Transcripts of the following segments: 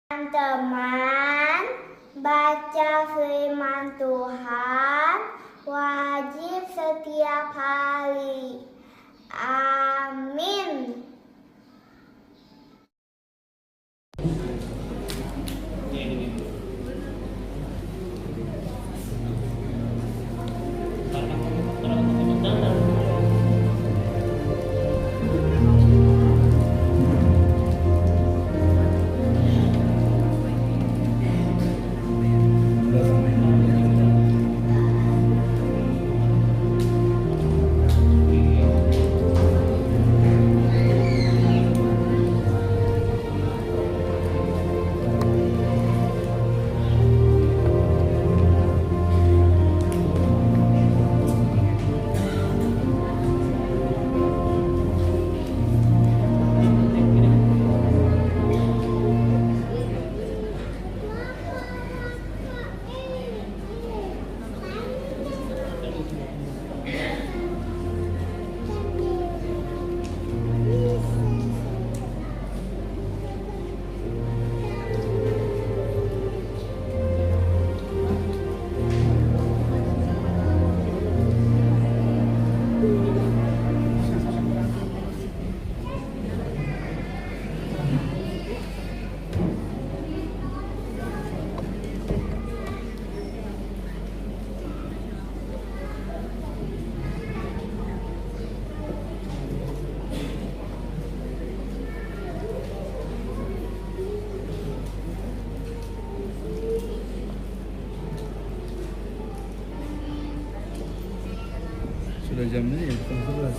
Teman-teman, baca firman Tuhan wajib setiap hari. Amin. Sudah jamnya ya, jam 11.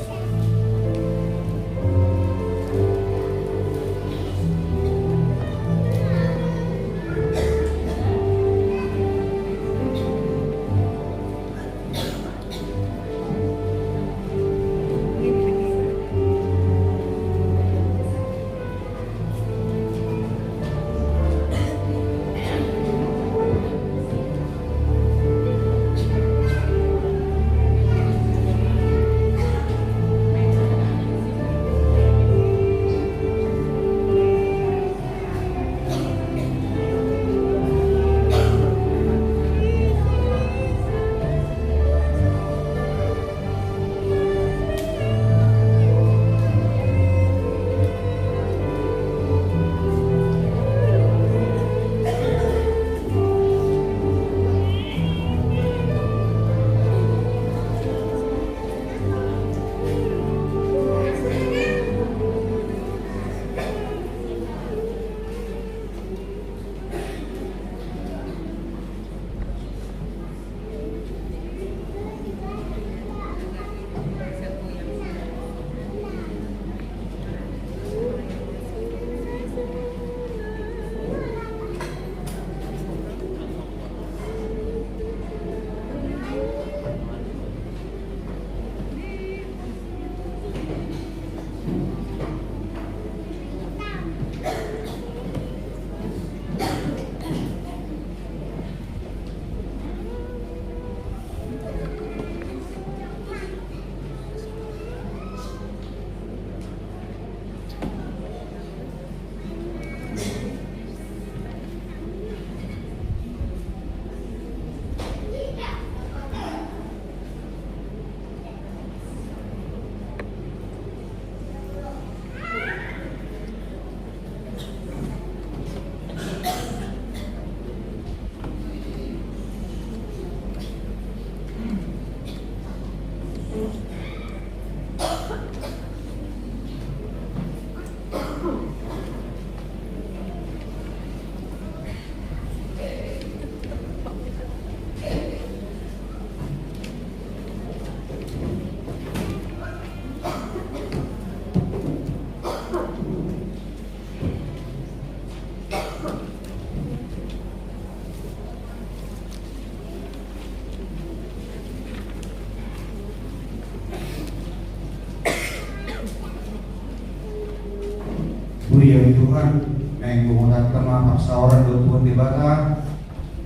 Puji Tuhan, yang mengucapkan terima paksa orang Tuhan dibata,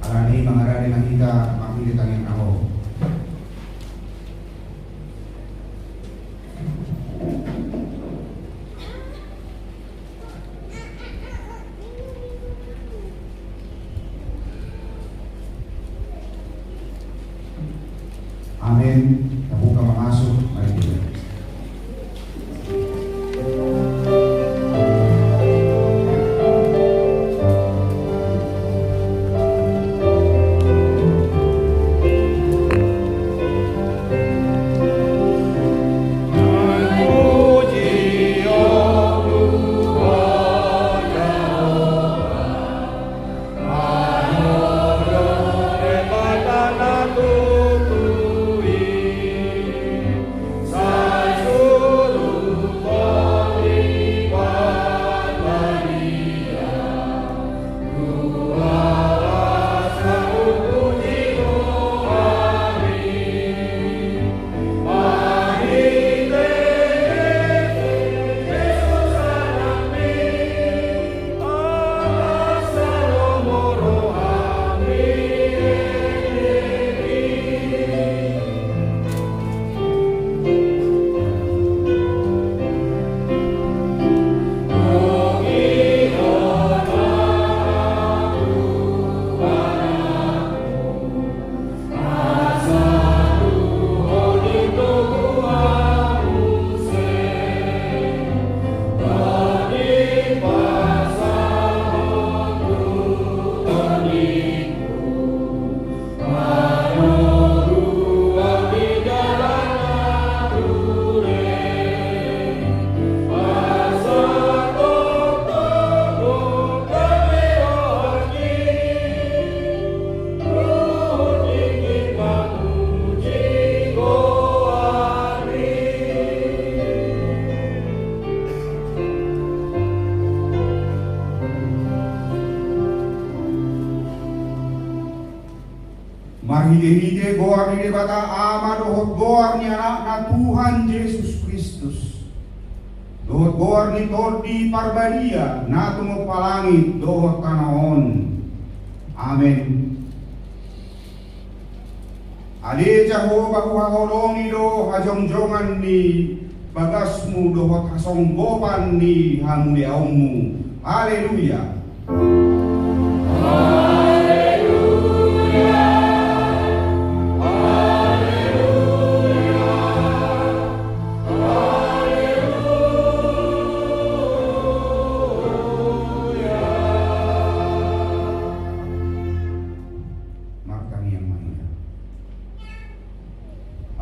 alani mengarani mahita, makin ditangin kamu. Amin. Terbuka masuk. Mari kita. Hide-hide goar di bata ama dohot goar ni anak na Tuhan Yesus Kristus. Dohot goar ni todi parbadia na tumok palangit dohot kanaon. Amen. Ali jaho bahu hahoroni do hajongjongan ni bagasmu dohot hasonggopan ni hamuliaummu. Haleluya.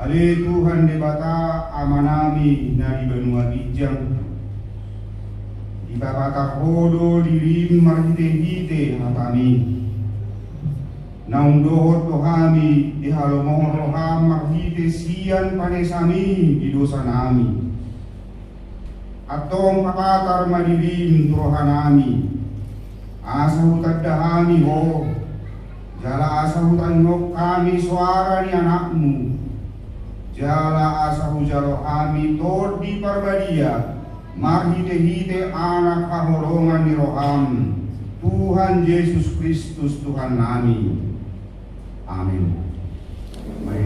Ale Tuhan debata amanami na di benua bijang di babata hodo dirim marhite-hite hatami naung dohot tohami di halomohon roham marhite sian panesami di dosa nami atong pakatar madilim rohanami asa hutad dahami ho jala asa hutan nok kami suara ni anakmu jala asahu jalo ami tod di parbadia marhite-hite anak kahorongan ni roham Tuhan Yesus Kristus Tuhan nami. Amin. Mari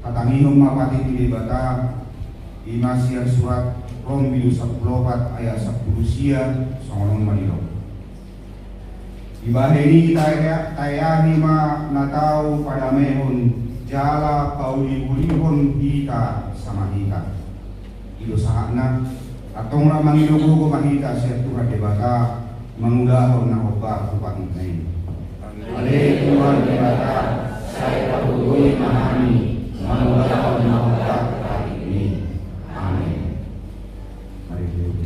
Katanginong mapati tilibata imasian surat Romeo 14 ayat 10 songon manilo. Ibaheni tayani ma natau pada mehon jala pauli ulihon kita sama kita. idosana atong ramang ilugo mahita siya Tuhan debata mangulahon na obar upang ini. Ale Tuhan debata saya patuloy mahami mangulahon na obar upang ini. Amin. Mari kita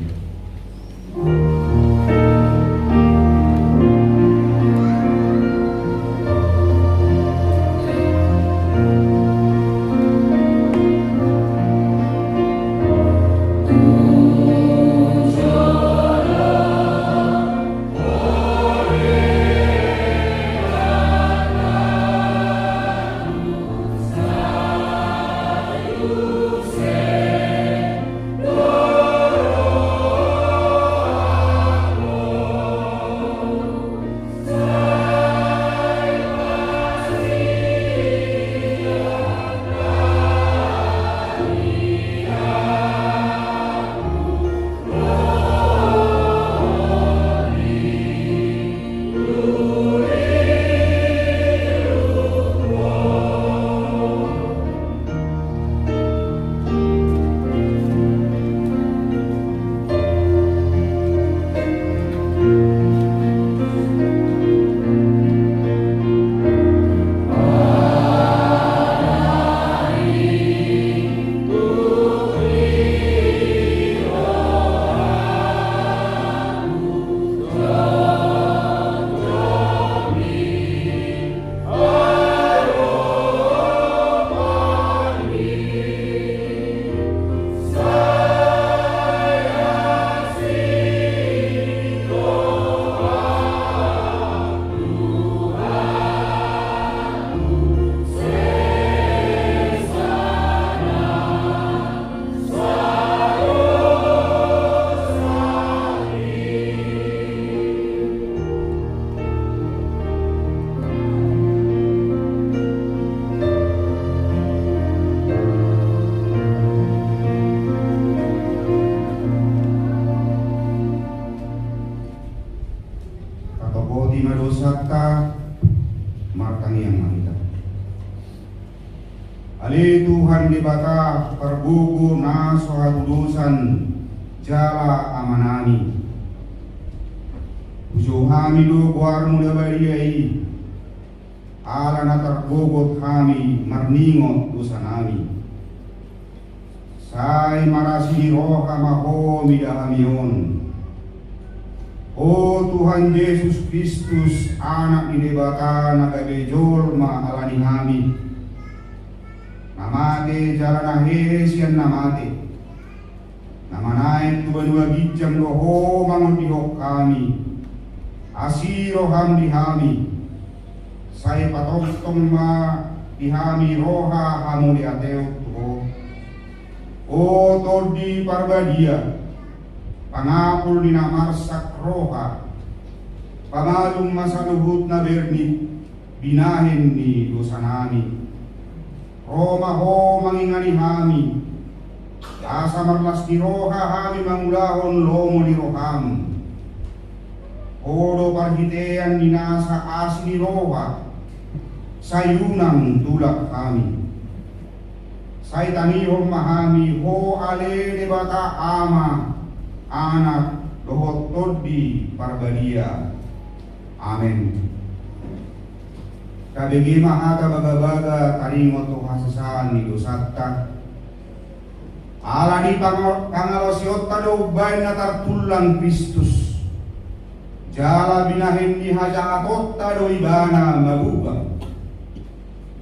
Ali Tuhan di bata perbuku na sohatudusan jala amanani usuhami do buar muda bariyai ala na terbugut kami marningot dusanami sai marasi roha maho midahamion. O Tuhan Yesus Kristus anak di debata nagabejol maalani kami namate jalan akhir sian namate namanain dua bijam doho mangun dihok kami asiro ham dihami saya patong ma dihami roha hamu di ateo tuho. O todi parbadia pangapul di namarsak roha pamalung masaluhut na berni binahin ni dosanami Roma ho mangingani hami asa marlas di roha hami mangulahon lomo di roham odo parhitean di nasa asli roha sayunang tulak kami say tanihom mahami ho ale debata ama anak dohot todi parbadia. Amin. Kabigi mahata baga-baga taringot to hasasaan ni dosatta ala di pangalosiot tado bain na tartulang Kristus jala binahin ni hajangatot tado ibana magugang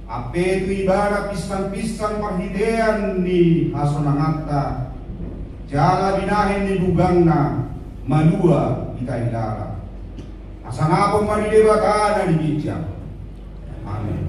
ape tu ibana pisang-pisang parhidean ni hasonangata jala binahin ni bugangna malua kita ilara asanapong maridebata na di bijak. Amin.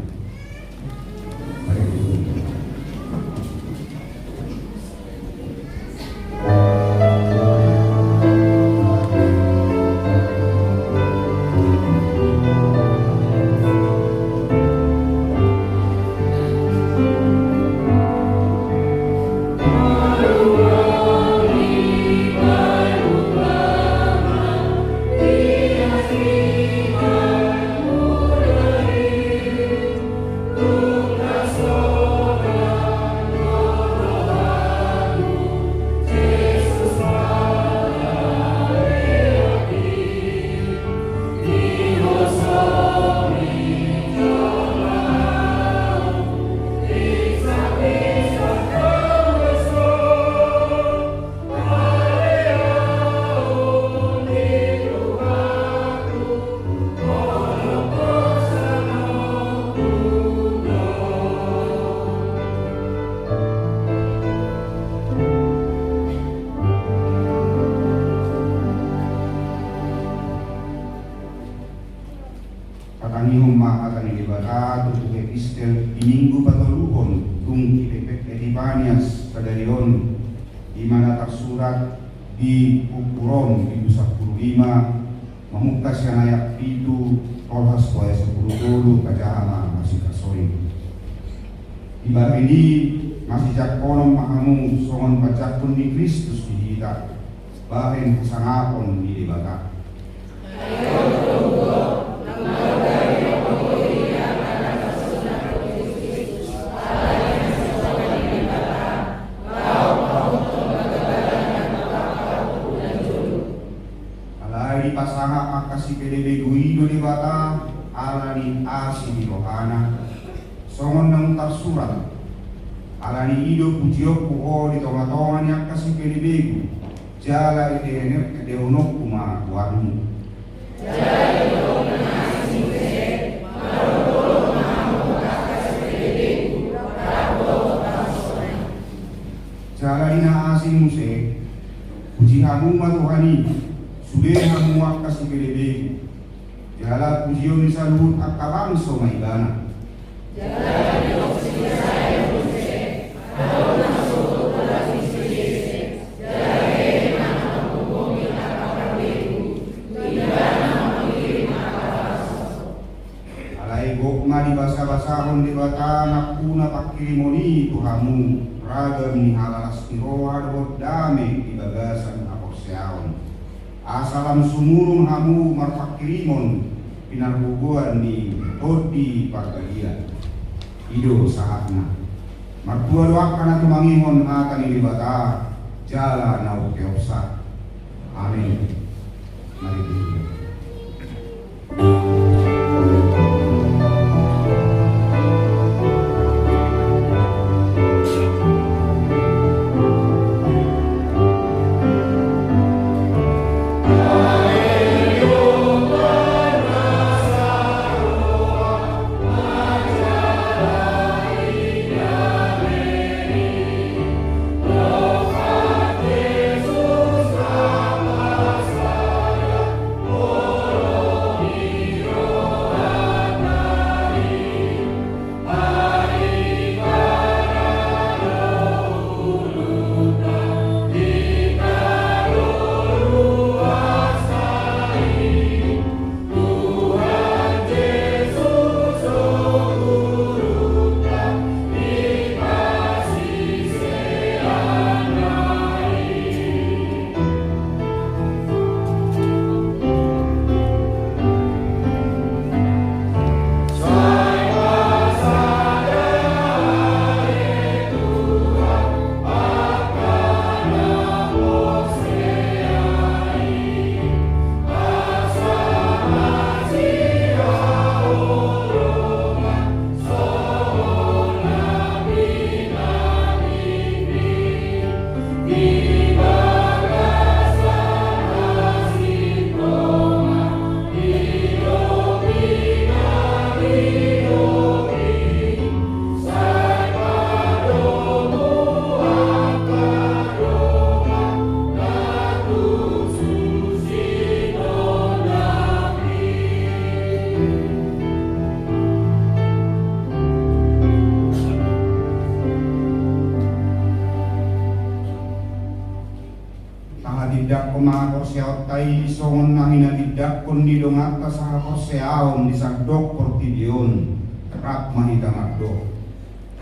bata tutup epistel minggu patoluhon tung Epifanias kadarion di mana tersurat di ukuron itu 15 memukas yang ayat itu kolhas koya 10 dulu kajahana masih kasoi di bawah ini masih jakonom mahamu songon pacakun di Kristus di kita bahen sangapon di debata pasangan akasi PDB guido di bata alani asi di rohana songon nang tersurat alani ido pujiok puho di tonga-tonga ni akasi PDB gu jala ide onok kuma warmu jala ide onok nasi se marotolo mamu akasi PDB gu rabo tasore jala ina asi muse puji hamu matuhani sudah hamuak kasih PDB jala pujion salut akabangso maibana jala dioksi saya muse arona soto pola sisese jala ena mabumi akabangku ibana mengirim akabaso alai gokma di basa-basahon di bata nakuna pakirimoni tuhamu ragam ni halalas tiroa dot dame di bagasan aposeaon asalam sumurung hamu marfakirimon pinarbubuan di Todi Pargalia ido sahatna martua doakan atau mangihon akan ini bata jala nau keopsa amin mari kita tidak pemahor seotai songon nangina tidak pun di dongata sahor seaon di sagdok portidion terap mahita magdo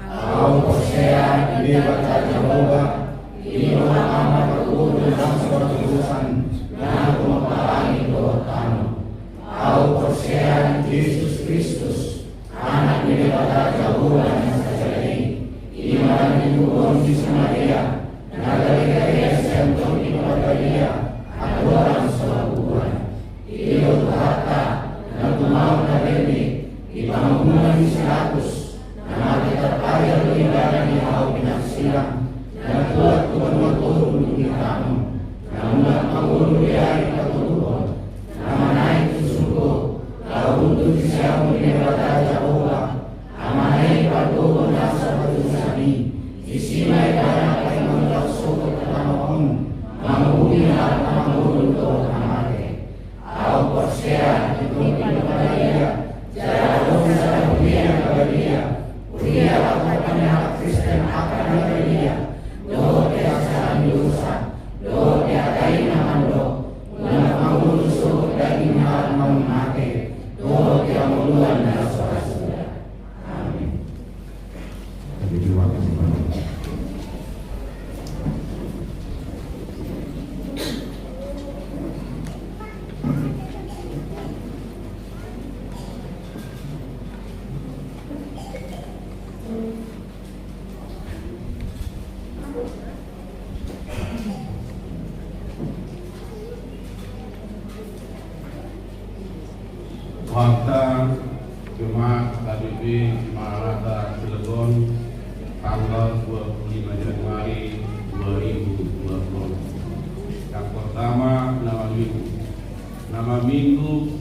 au posea di bata Jehova ino amat berkudu dan seberurusan dan kumparangi doa au posea Yesus Kristus anak di bata Jehova yang terjadi iman di kubur di Samaria nagari kaya sentuh di Pargalia aku orang selabuan iyo tahata dan tumau nabeni di panggungan di 100 nama kita terkaya beribadah di hau pinaksilang dan kuat kubur turun di kamu namun panggungan dari keturunan nama naik susuku kau untuk disiamu di bata Jehova amanai padu nasa patusani isimai barang yang menolak suku pertamaun menghubungi harta menghubungi untuk amate au persea itu kepada dia jauh dari HKBP Maranatha Cilegon tanggal 25 Januari 2020. Yang pertama, nama minggu. Nama minggu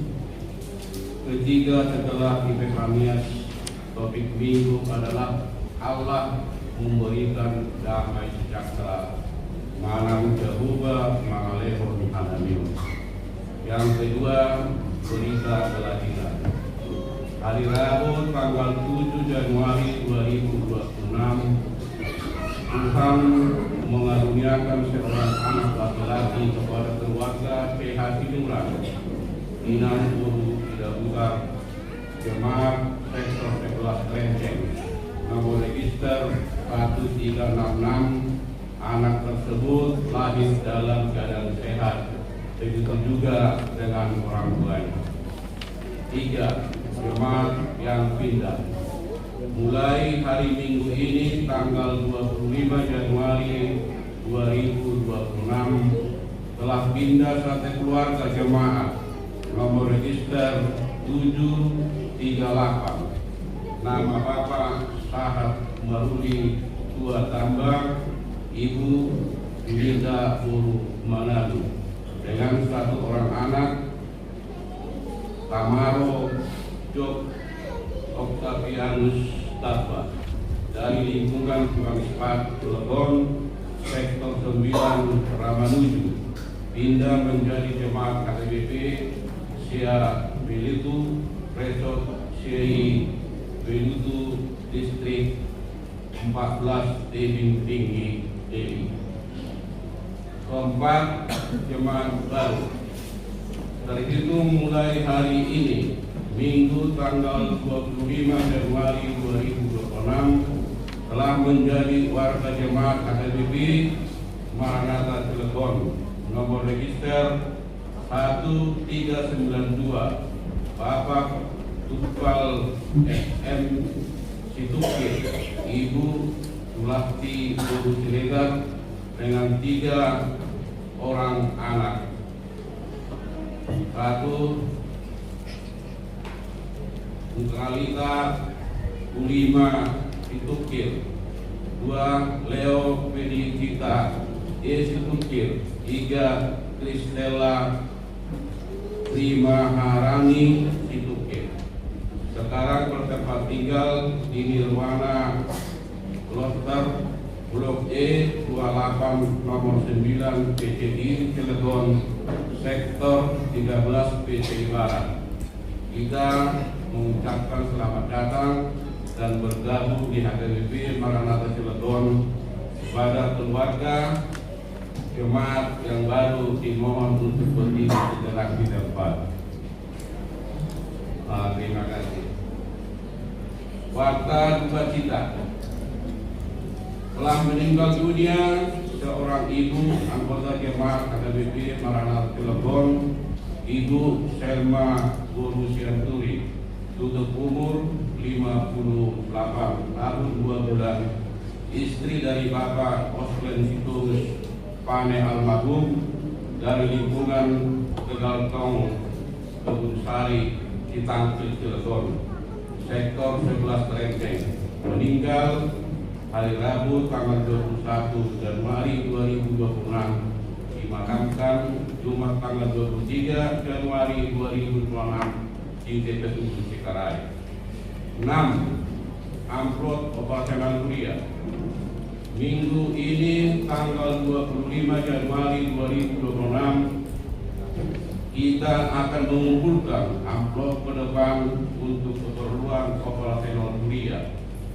ketiga setelah Epifanias, topik minggu adalah Allah memberikan damai sejahtera. Malam Jehovah Mangalehon Hanamion. Yang kedua, berita kelahiran. Hari Rabu tanggal 7 Januari 2026, Tuhan mengaruniakan seorang anak laki-laki kepada keluarga PH Sinuran, Inang Guru Tidak Besar, Jemaat Sektor 11 Krenceng, nomor register 1366. Anak tersebut lahir dalam keadaan sehat, begitu juga dengan orang tuanya. 3. Jemaat yang pindah. Mulai hari Minggu ini tanggal 25 Januari 2026 telah pindah satu keluarga jemaat nomor register 738. Nama Bapak Sahat Maruli Tua Tambang, Ibu Linda Uru Manado, dengan satu orang anak Tamaro Jok Octavianus Taba dari lingkungan Tukang Ispat Cilegon Sektor 9 Ramanuju, pindah menjadi jemaat HKBP Sia Belitu Resort Siai Belitu Distrik 14 Tebing Tinggi Deli. 4. Jemaat baru. Terhitung mulai hari ini, Minggu tanggal 25 Januari 2026 telah menjadi warga jemaat HKBP Maranatha Cilegon, nomor register 1392, Bapak Tupal SM Situke, Ibu Sulafti Guru Siregar, dengan 3 orang anak. 1. Utralita Ulima Situkir. 2. Leo Pedicita Situkir. 3. Kristella Trimaharani Situkir. Sekarang bertempat tinggal di Nirwana Kloster Blok E 28 nomor 9 PCI Cilegon Sektor 13 PCI Barat. Kita mengucapkan selamat datang dan bergabung di HKBP Maranatha Cilegon. Kepada keluarga jemaat yang baru dimohon untuk berdiri sejenak di tempat. Terima kasih. Warta duka cita. Telah meninggal dunia seorang ibu anggota jemaat HKBP Maranatha Cilegon, Ibu Selma Guru Sianturi, tutup umur 58 tahun 2 bulan, istri dari Bapak Oslen Situs Pane Almarhum dari lingkungan Tegaltong Kebun Sari Citangkil Cilegon, Sektor 11 Krenceng, meninggal hari Rabu tanggal 21 Januari 2026, dimakamkan Jumat tanggal 23 Januari 2026 di TPU Cikarang. 6. Amplop operasional kuliah. Minggu ini tanggal 25 Januari 2026 kita akan mengumpulkan amplop ke depan untuk keperluan operasional kuliah.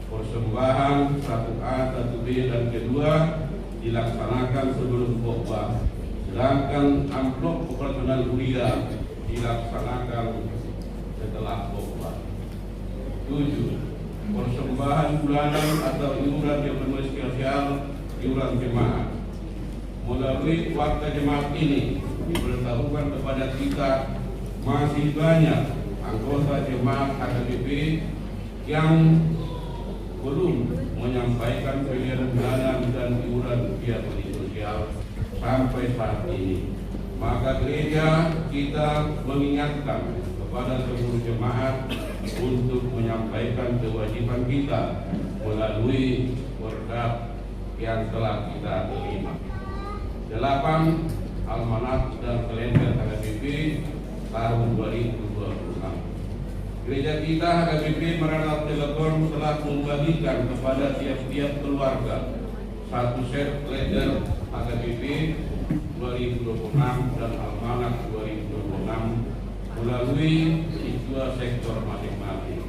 Persembahan 1A, 1B dan kedua dilaksanakan sebelum khotbah, sedangkan amplop operasional kuliah dilaksanakan setelah khotbah. 7. Persembahan bulanan atau iuran yang penulis spesial iuran jemaat. Melalui warta jemaat ini diberitahukan kepada kita masih banyak anggota jemaat HKBP yang belum menyampaikan pilihan bulanan dan iuran biaya sosial sampai saat ini. Maka gereja kita mengingatkan kepada seluruh jemaat untuk menyampaikan kewajiban kita melalui berkat yang telah kita terima. 8. Almanak dan kalender HKBP tahun 2026. Gereja kita HKBP Maranatha Cilegon telah membagikan kepada tiap-tiap keluarga satu set kalender HKBP 2026 dan Almanak 2026 melalui dua sektor masing-masing.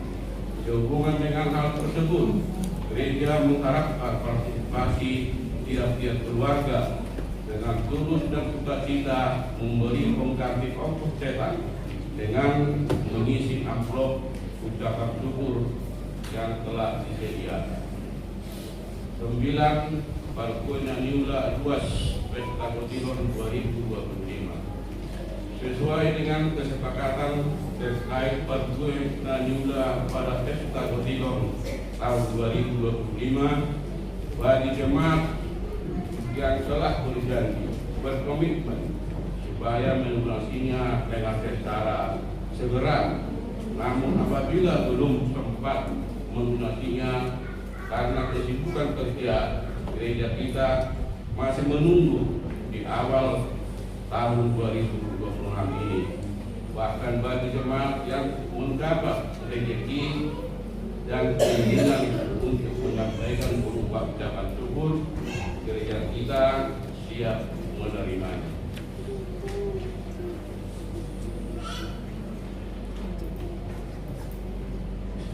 Sehubungan dengan hal tersebut, gereja mengharapkan partisipasi tiap-tiap keluarga dengan tulus dan sukacita memberi pengganti ongkos cetak dengan mengisi amplop ucapan syukur yang telah disediakan. 9. Balkonya Niula Ruas Pesta Kotilon 2025. Sesuai dengan kesepakatan terkait Balkonya Niula pada Pesta Kotilon tahun 2025, bagi jemaat yang telah berjanji berkomitmen supaya melunasinya dengan secara segera. Namun apabila belum sempat melunasinya karena kesibukan kerja, gereja kita masih menunggu di awal tahun 2026 ini. Bahkan bagi jemaat yang mendapat rezeki dan keinginan untuk menyampaikan berupa ucapan syukur, gereja kita siap menerimanya.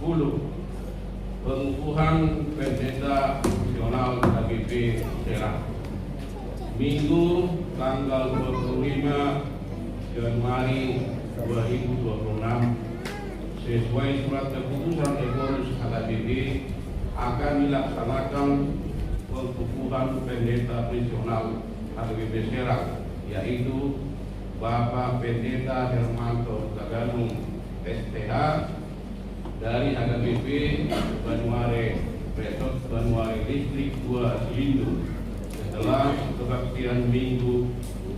10. Pengukuhan pendeta nasional HKBP Serang. Minggu tanggal 25 Januari 2026 sesuai surat keputusan pengurus HKBP akan dilaksanakan pengukuhan pendeta nasional HKBP Serang, yaitu Bapak Pendeta Hermanto Taganung STH dari HKBP Banuare Resort Banuare Distrik 2 Silindo. Setelah kebaktian minggu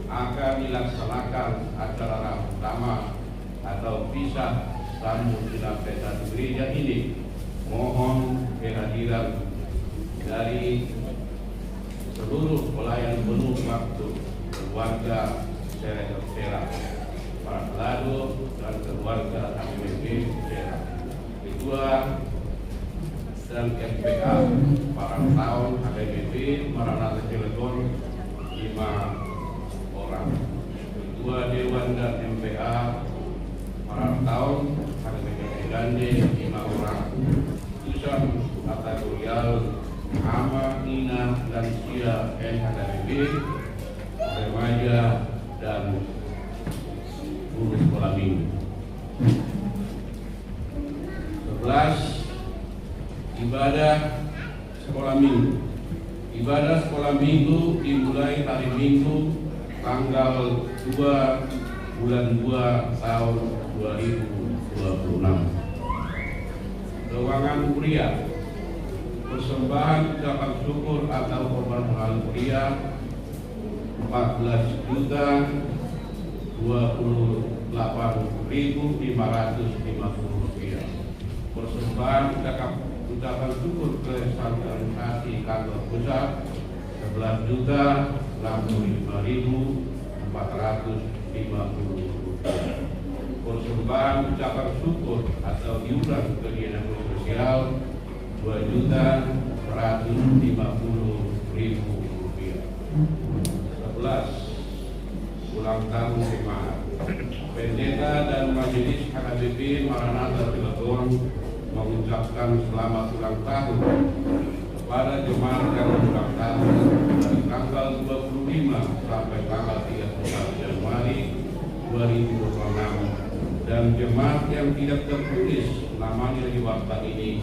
akan dilaksanakan acara utama atau pisah sambut sampai satu gereja ini. Mohon kehadiran dari seluruh pelayan penuh waktu keluarga Serang, para peladu dan keluarga HKBP Serang. Kedua, dan MPA para tahun HKBP Maranatha Cilegon 5 orang. Kedua, Dewan dan MPA para tahun HKBP Gande 5 orang. Utusan kategorial Ama, Nina, dan Sia HKBP remaja dan guru sekolah minggu. 11. Ibadah sekolah minggu. Ibadah sekolah minggu dimulai hari Minggu tanggal 2 bulan 2 tahun 2026. Keuangan pria. Persembahan ucapan syukur atau korban mahal pria 14.028.550 rupiah. Persembahan ucapan syukur ke organisasi kantor pusat 11.065.450 rupiah. Persembahan ucapan syukur atau iuran ke dinas sosial 2.150.000 rupiah. 11. Ulang tahun jemaat. Pendeta dan majelis HKBP Maranatha Cilegon mengucapkan selamat ulang tahun kepada jemaat yang ulang tahun dari tanggal 25 sampai tanggal 31 Januari 2026 dan jemaat yang tidak tertulis namanya di waktu ini.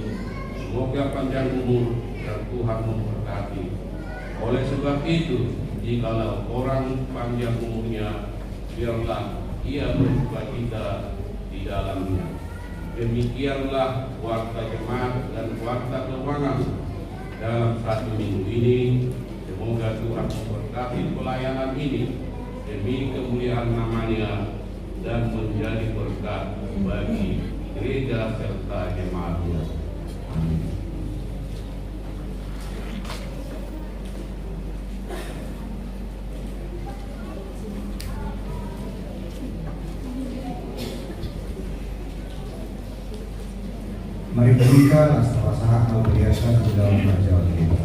Semoga panjang umur dan Tuhan memberkati. Oleh sebab itu, jikalau orang panjang umurnya, biarlah ia bersukacita di dalamnya. Demikianlah warta jemaat dan warta keuangan dalam satu minggu ini. Semoga Tuhan memberkati pelayanan ini demi kemuliaan namanya dan menjadi berkat bagi gereja serta jemaatnya. Amin. Mari berikan asal-asahan al-biasa ke dalam kerajaan kita.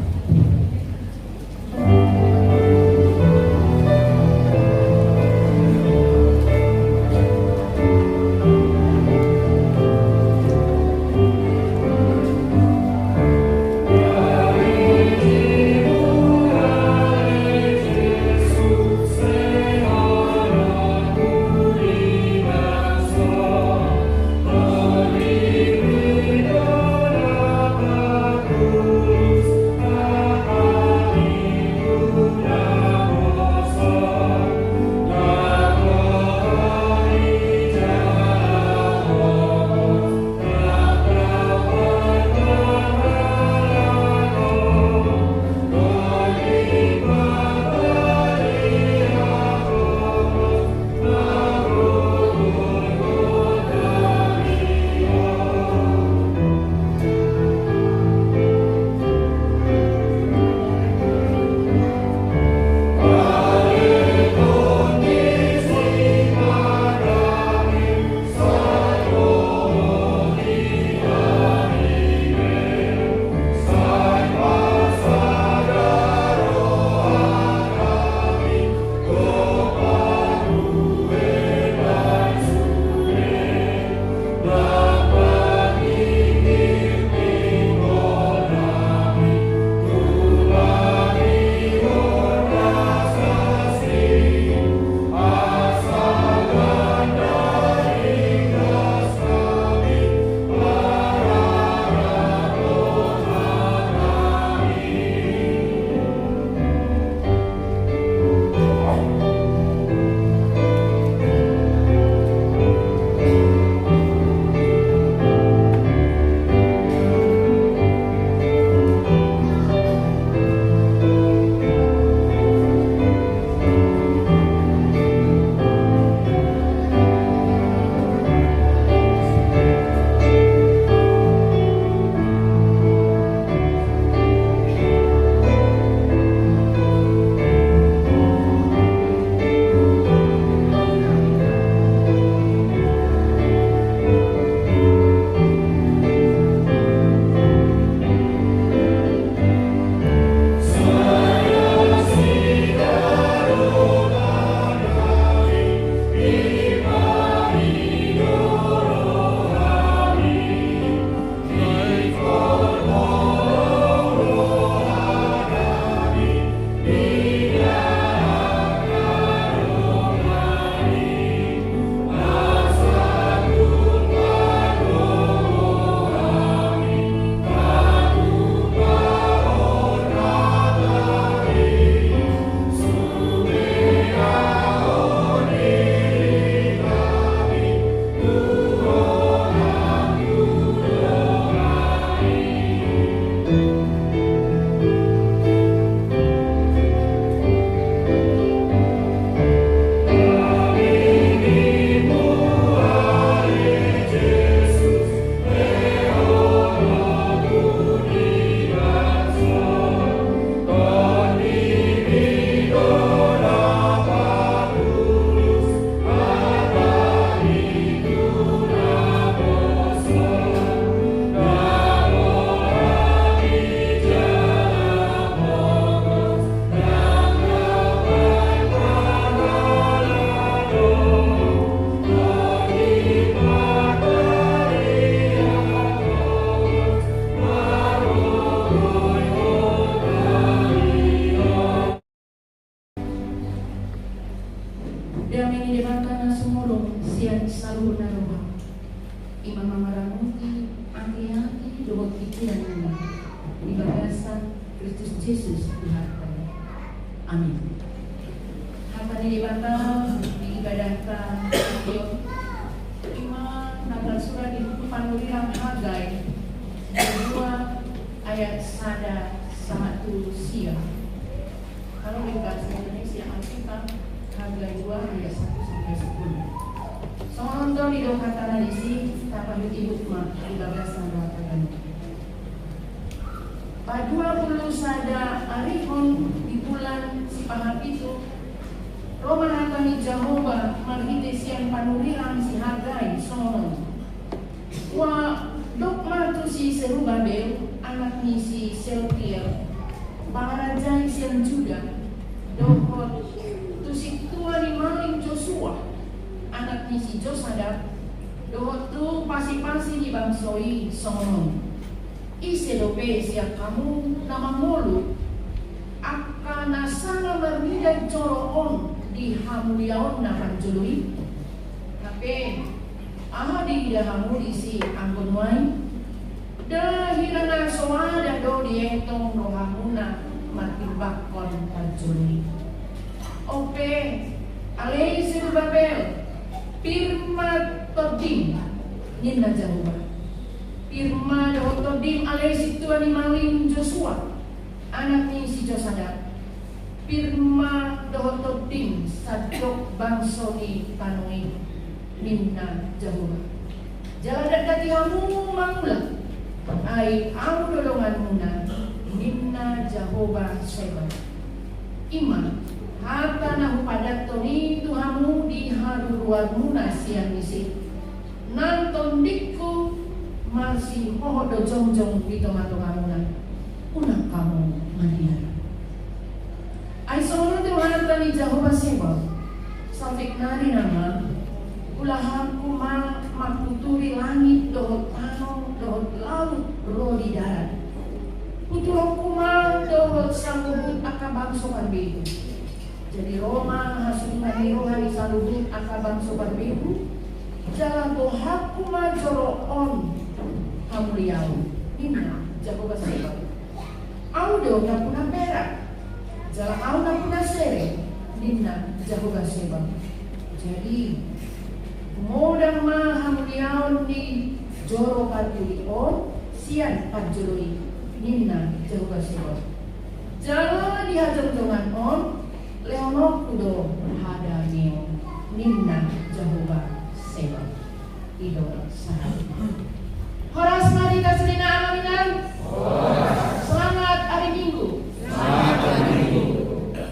Yesus Tuhan. Amin. Hapa nilipata diibadahkan iman nagal surat di buku Panuliran Hagai 2 ayat 1 siang. Kalau di bahasa Indonesia Alkitab Hagai 2 ayat 1 sampai 10. Sonto di do kata nalisi tapahut ibu mah di bagasan katakan. Pada 20 sada arihon di bulan si pahap itu Roma hatani Jehovah marhite siang panulirang si Hagai sono. Wa dokma tu si Serubabel anak ni si Seltiel Bangarajai siang Juda dohot tu si tua ni maling Joshua anak ni si Josadak dohot tu pasi-pasi ni bangsoi sono. Iselope siap kamu nama molu akan nasana mermidan coroon di hamuliaon na panjului tapi ahadi dah hamuli si anggon wai dahirana soada do dietong rohamuna matibakon panjului ope alei Serubabel firma todim ninna Jehovah firma dohotodim alei situan maling Joshua anak ni si Josadak firma dohotodim sadok bangsoni panoi minna Jehovah jaladan kati hamu mangula ai amu dolongan muna minna Jehovah seba ima harta nahu padat toni tuhamu di haruruan muna siang isi nanton dikku masih mohodo jongjong di tomato-muna unak kamu mandiara ai sono tu harta ni Jehovah seba sampai nari nama ulahanku makuturi langit dohot tanong dohot laut rodi darat putulongku dohot salubut akabang sopan behu jadi Roma hasungan rohani salubut akabang sopan behu jalan dohaku joroon hamuliau inna Jehovah seba audo kapuna perak jalan au kapuna sere inna Jehovah seba jadi modang hamuliaon di joro panjulion sian panjului ninna Jehovah seba jalan dihajar dengan on leonok kudo hada neo ninna Jehovah seba idol sahab horas mari kaselina alaminan selamat hari Minggu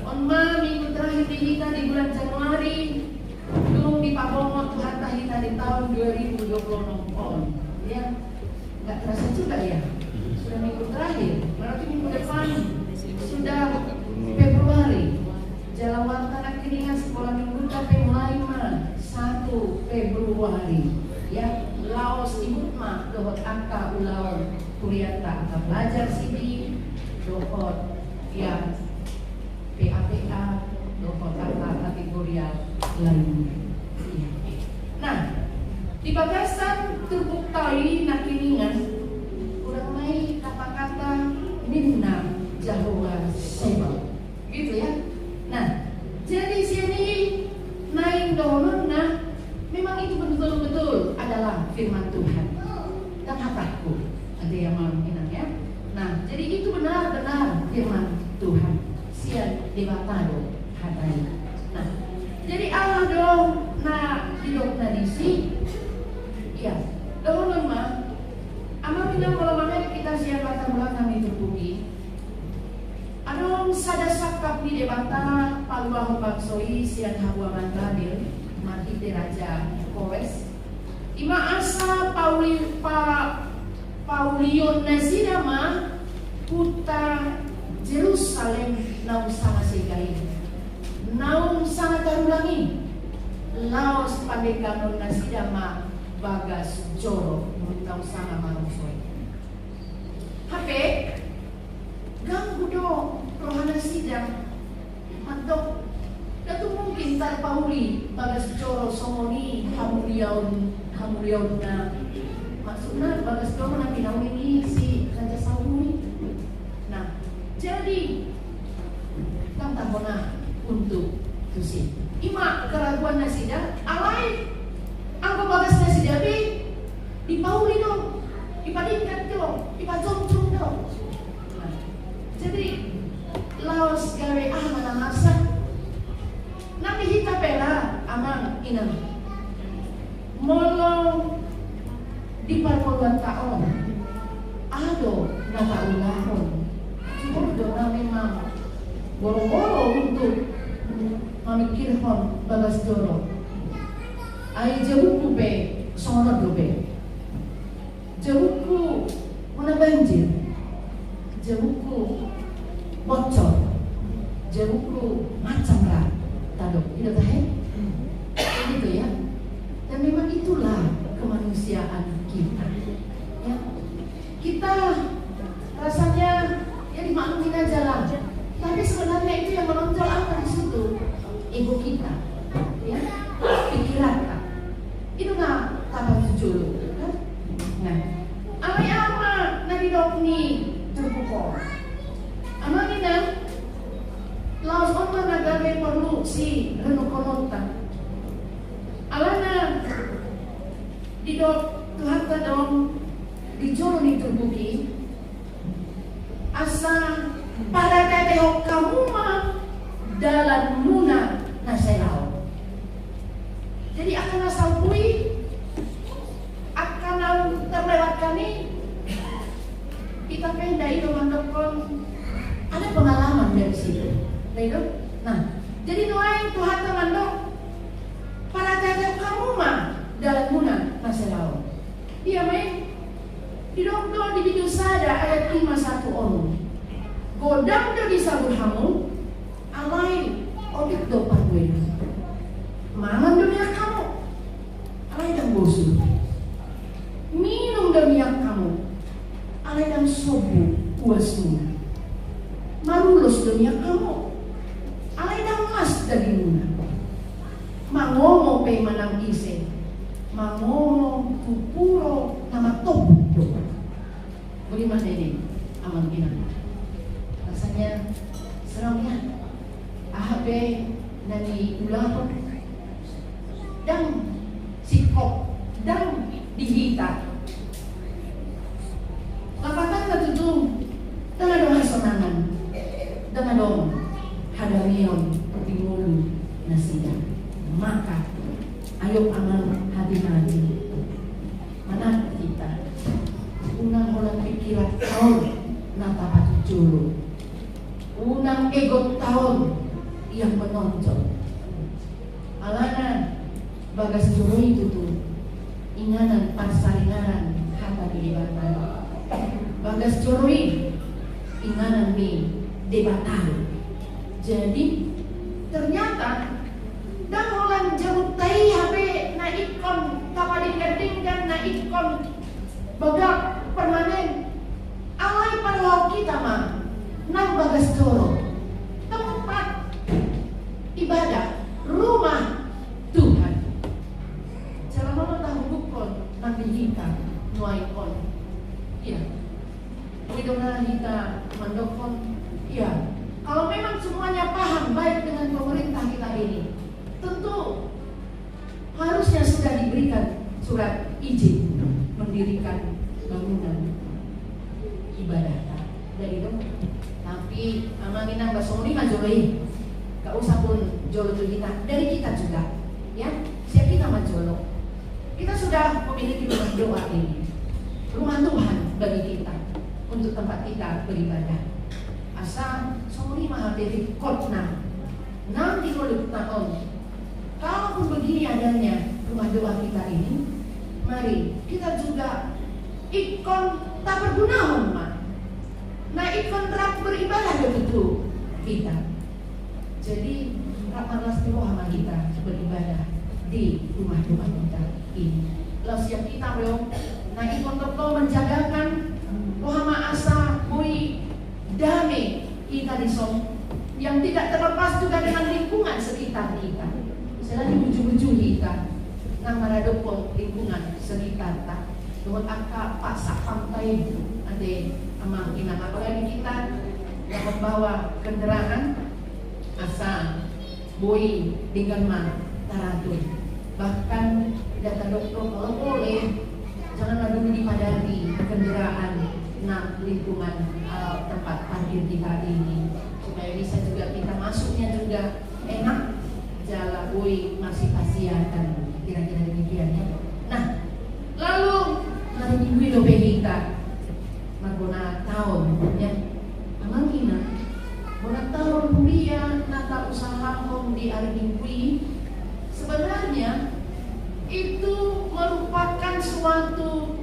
on minggu terakhir di kita di bulan Januari belum dipabongot harta kita di tahun 2026 ya nggak terasa juga ya sudah minggu terakhir berarti minggu depan sudah Februari jalan waktu keringan sekolah minggu tapi mulai 1 Februari ya laos ibut mah dohot angka ulawan kuriata angka belajar sini dohot ya PAPA dohot angka kategorial lain. Nah, di bagasan terbukti nakiningan kurang naik kata-kata minna Jehovah seba, gitu ya. Nah, jadi sini naik donon memang itu betul-betul adalah firman Tuhan dan hataku ada yang mau minang ya. Nah, jadi itu benar-benar firman Tuhan sian debatado hatai. Nah, jadi Allah dong hidup nadisi ya donon mah amal tidak malamanya kita sian latar belakang itu bumi adong sada sakap di debata paluah bangsoi sian habuaman Babil mati Raja Kowes ima asa Paulion nasidama puta Jerusalem naung sangat segai naung sangat tarulangi laos pandekanon nasidama bagas joro naung sangat marungsoi hape ganggu do rohana sidang mantok datu mungkin tar Pauli bagas joro somoni hamuliaun na maksudnya bagas joro na pinawin ni si Raja Sauli. Nah jadi tambona untuk tusi ima keraguan nasida alai angka bagas nasida di Pauli dong dipadingkan dong dipajong-jong dong. Nah, jadi laos gawe manangasa nabi hita pela amang inang taon. Ado nata ulahon. Sudo na memang boro-boro untuk memikirkan bagas joro. Ay jauhku be sonod be. Jauhku mana banjir. Jauhku bocor. Jauhku macam lah. Tado, itu tahe. Gitu ya. Dan memang itulah kemanusiaan kita. Ya. Kita rasanya ya dimaklumin aja lah. Tapi sebenarnya itu yang menonjol apa di situ? Ego kita, ya, pikiran kita. Itu nggak kabar jujur, kan? Nah, ama nabi dokni terpukul. Ama ini laos orang negara perlu si renukonota. Alana di dok Tuhan kadang dijolo ni terbuki. Asa pada tetehok kamu mah dalam muna naselau. Jadi akan asal kui akan terlewatkan nih. Kita pendai itu mandokon ada pengalaman dari situ. Nah, jadi nuai Tuhan mandok para tetehok kamu mah dalam muna naselau. Iya main di dokter di video sada ayat 51 onu. Godam do di sabur hamu alai odik do patwe. Mangan dunia kamu alai dan bosu. Minum dunia kamu alai dan sobu puasmu. Marulos dunia kamu alai dan mas dagingmu. Mangomo pe manang ise. Mangomo kupuro nama tobu. Bagaimana ini aman kita? Rasanya seramnya ahabe nani ulah dan sikop dan dihita. Lapatan natutu dengan doa sonangan dengan dong hadarion bingulu nasida. Maka ayo aman hati-hati mana kita unang orang pikiran tahun nata patu julu unang ego tahun yang menonjol alana bagas julu itu tuh inganan pasaringan kata dibatan bagas julu inganan mi debatan. Jadi ternyata daholan jauh tai habe naikon kapadin gadingkan naikon bagak permanen alai parlau kita mah nang bagas joro tempat ibadah rumah Tuhan. Cara mana tahu bukon nang kita nuaikon ya widona kita mandokon ya. Kalau memang semuanya paham baik dengan pemerintah kita ini, tentu harusnya sudah diberikan surat izin mendirikan bangunan ibadah dari itu. Tapi amanina basoni majoloi, gak usah pun jolo kita, dari kita juga, ya. Siap kita majolo. Kita sudah memiliki rumah doa ini, rumah Tuhan bagi kita untuk tempat kita beribadah. Asal sori mahal dari kotna nanti kalau tahun. Kalaupun begini adanya rumah doa kita ini, mari kita juga ikon tak berguna mah. Nah ikon terap beribadah begitu kita. Jadi rapat rohani kita beribadah di rumah doa kita ini. Lalu siap kita belum. Nah ikon terus menjagakan rohama asa bui damai kita di som yang tidak terlepas juga dengan lingkungan sekitar kita. Selain buju-buju kita, nang maradopon lingkungan sekitar kita. Doa akak pasak pantai ade amang inang apalagi kita yang membawa kendaraan asa boi dengan mah taratun. Bahkan data dokter kalau boleh janganlah dulu dipadati kendaraan nah lingkungan tempat parkir kita ini supaya bisa juga kita masuknya juga enak jalan boy masih kasihan dan kira-kira demikian ya. Nah lalu nanti minggu itu tahun ya. Amang ina, bona tahun kuliah nata usaha home di Argingwi sebenarnya itu merupakan suatu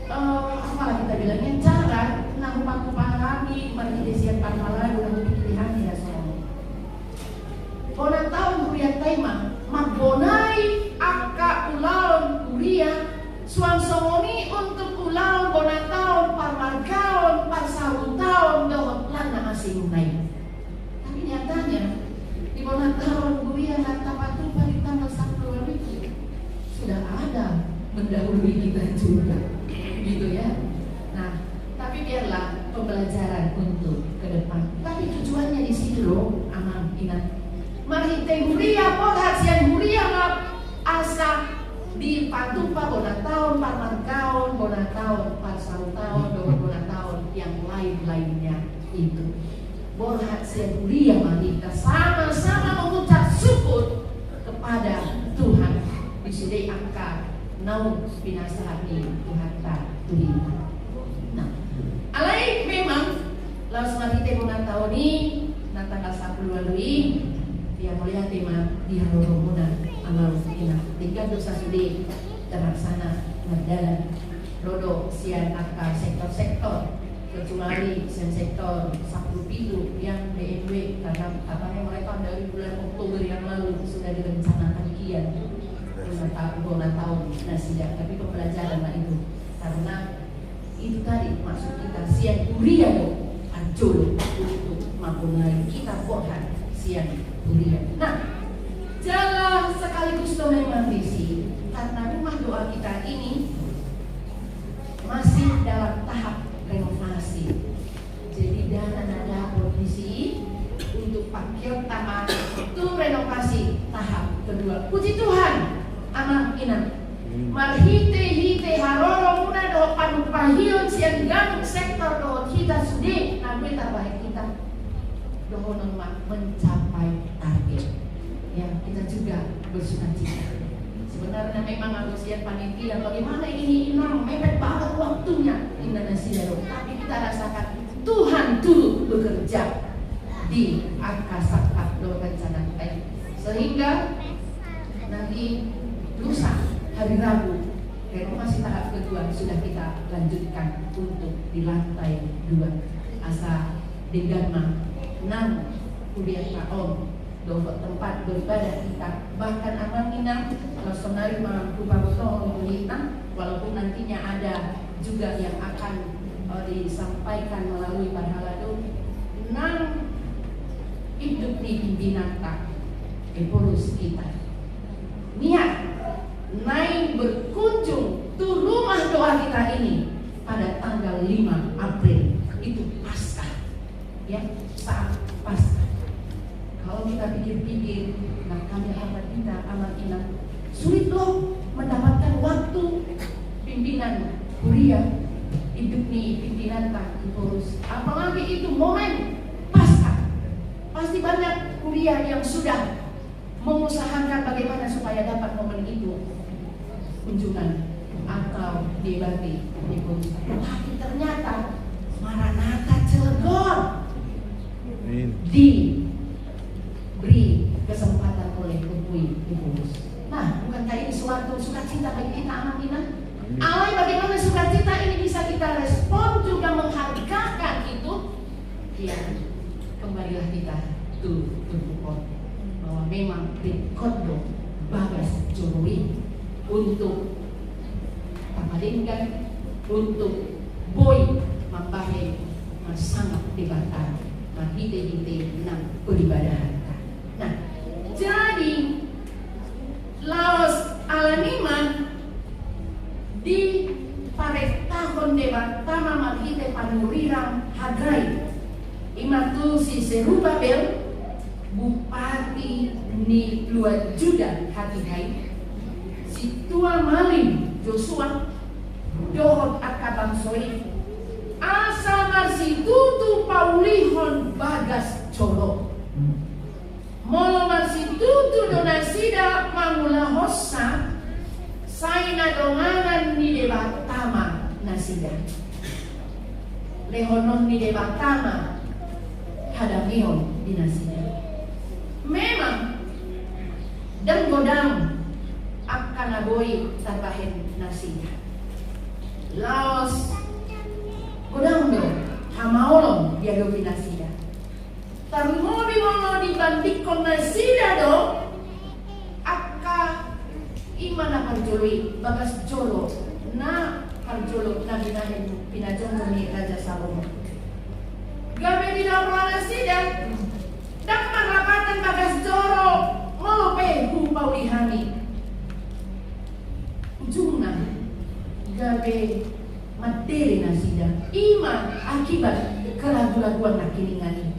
apa kita bilangnya cara nang pahami marhidesian panmala udah pilihan ya soalnya. Bona tahun kuliah tema magbonai aka ulaon kuliah suang songoni untuk ulaon bona tahun parmarkaon parsahun tahun dohot lana asing naik. Tapi nyatanya di bona tahun kuliah nata patu pada tanggal 10 itu sudah ada mendahului kita juga, gitu ya. Nah, tapi biarlah pembelajaran untuk ke depan. Tapi tujuannya di sini loh, amang ingat. Marhite huria podat sian huria ngap asa di patupa bona tahun, parmarkaon, bona tahun, parsahun tahun, bona tahun yang lain-lainnya itu. Borhat sian huria kita sama-sama mengucap syukur kepada Tuhan. Disini angka naun binasahani Tuhan tak terima. Nah, alai memang laus marhite bona tahun ini na tanggal 10 lalu yang melihat tema di Haroromuna amal ina tiga dosa sudah terlaksana berjalan rodo sian akar sektor-sektor kecuali sian sektor 10 pintu yang BMW karena katanya mereka dari bulan Oktober yang lalu sudah direncanakan kian bulan tahun nasidak, tapi pembelajaran lah itu karena itu tadi maksud kita sian kuliah ancul untuk memulai kita bohan sian kuliah. Nah, jalan sekaligus memang visi karena rumah doa kita ini masih dalam tahap renovasi. Jadi dana ada kondisi untuk paket taman itu renovasi tahap kedua. Puji Tuhan, anak ina. Marhite haroro muna do panupahion siang ganung sektor do kita sudah namun terbaik kita dohonon mencapai target. Ya, kita juga bersukacita. Sebenarnya memang manusia panitia bagaimana ini inang mepet banget waktunya Indonesia, tapi kita rasakan Tuhan turut bekerja di angkasa do rencana sehingga nanti lusa hari Rabu renovasi tahap kedua sudah kita lanjutkan untuk di lantai 2 asa dengan 6 kuliah tahun dompet tempat beribadah kita bahkan amal inang kalau senari mampu betul kita walaupun nantinya ada juga yang akan disampaikan melalui parhaladu nang hidup di pimpinan tak evolusi kita niat naik berkunjung tuh rumah doa kita ini pada tanggal 5 April itu Paskah ya saat Paskah. Kalau kita pikir-pikir, nah kami sahabat kita amal inang sulit loh mendapatkan waktu pimpinan kuliah hidup nih pimpinan tak terus apalagi itu momen Paskah. Pasti banyak kuliah yang sudah mengusahakan bagaimana supaya dapat momen itu kunjungan atau debati tapi ternyata Maranatha Cilegon diberi kesempatan oleh Kupui Dibungkus. Nah, bukankah ini suatu sukacita bagi kita anak kita? Alai bagaimana sukacita ini bisa kita respon juga menghargakan itu? Ya, kembalilah kita tuh bahwa memang Rikondo Bagas Jokowi untuk Pamalinggan untuk Boy Mambahe sangat dibantah hite-hite nang peribadahan. Nah, jadi Laos Alaniman di parek tahun debat tama maghite panurirang Hagrai imatu si Serubabel Bupati ni Luar Juda Hatihai si Tua Malim Joshua Dohot Akabang Soi Asa Marsi Tutu Paulihon Bagas Colo Molo Marsi Tutu Donasida Mangula Hossa Saina Dongangan ni Debat Tama Nasida lehonon ni debatama hadagion dinasida. Memang dan godang akan aboy tabahin nasida. Laos godang do hamaolong dia do binasida. Tarmobi mono dibandingkan nasida do akka imana parjoloi bagas jolo na parjolo na binahin pinajongo ni Raja Salomo. Gabe di dalam nasida dak marapatan bagas joro molope hupaulihani. Ujungna gabe materi nasida iman akibat keraguan-raguan nakilingani.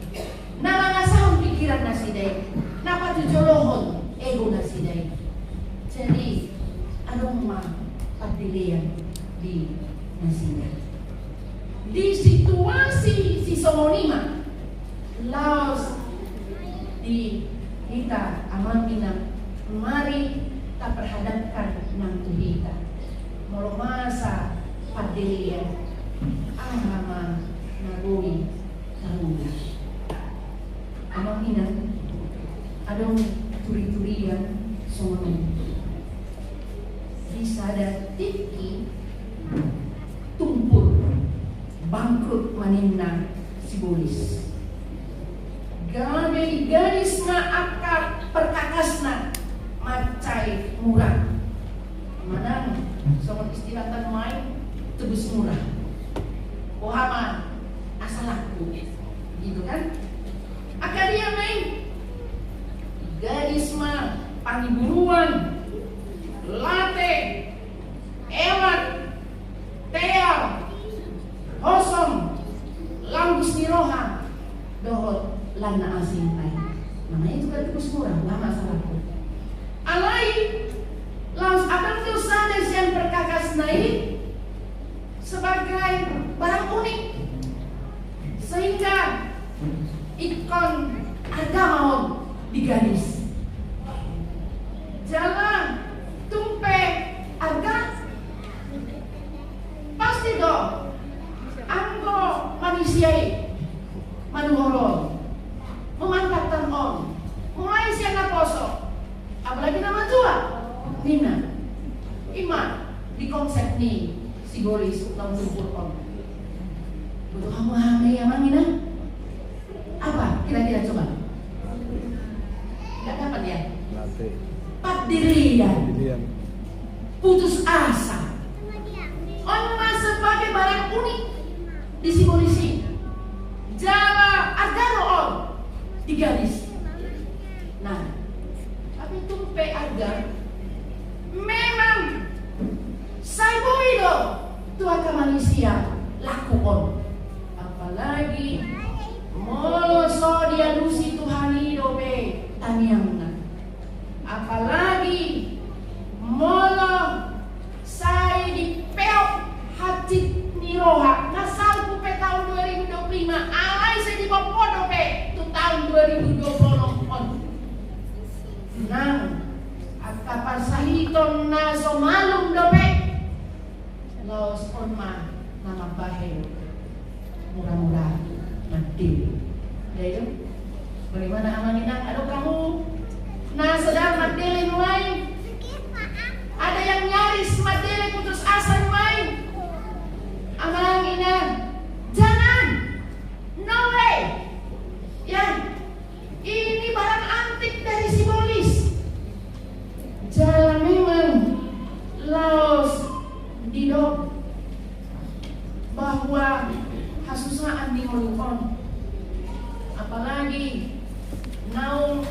Nama ngasahun pikiran nasidai, napa tujolohon ego nasidai. Jadi anong pagdilian di nasida. Di situasi si Somonima, laos di kita aman minang, mari kita perhadapkan nang tuhita. Molo masa pagdilian, ahama nagoi tarunga. Amang ina, adong turi-turian sono. Bisa ada tiki tumpul bangkrut maninna sibolis. Gabe gadis na akar perkakasna macai murah. Manang sono istilatan main tebus murah. Ohama asal aku, gitu kan? Akadia main gadis mah paniburuan late ewat teal hosong lambus niroha dohot lana asin tay. Namanya juga tebus murah, lama salahku. Alai laus abang tuh sadar yang perkakas naik sebagai barang unik sehingga ikon agama di gadis. Jalan tumpe agak pasti do anggo manusiai manuhorol memanfaatkan on mulai siang poso apalagi nama tua Nina iman di konsep nih sibolis tahun 20 on butuh kamu hamil ya mang Nina. Apa kira-kira coba? Gak dapat ya? Padirian putus asa Onma sebagai barang unik disimbolisi Jawa agaro on di gadis. Nah, tapi tumpe agar memang saiboido tuaka manusia laku on. Apalagi molo so dia dusi Tuhan idobe taniamna. Apalagi molo saya dipeok hati niroha nasal kupe tahun 2025 alai saya dibawa pe tu tahun 2020 on. Nang akapan sahiton na somalum dope laos onma nama bahel murah-murah mati. Ya itu bagaimana amaninang aduh kamu nah sedang madele mulai ada yang nyaris madele putus asa mulai amangina jangan no way ya ini barang antik dari simbolis jalan memang laos didok bahwa hasusaan di molukon apalagi naung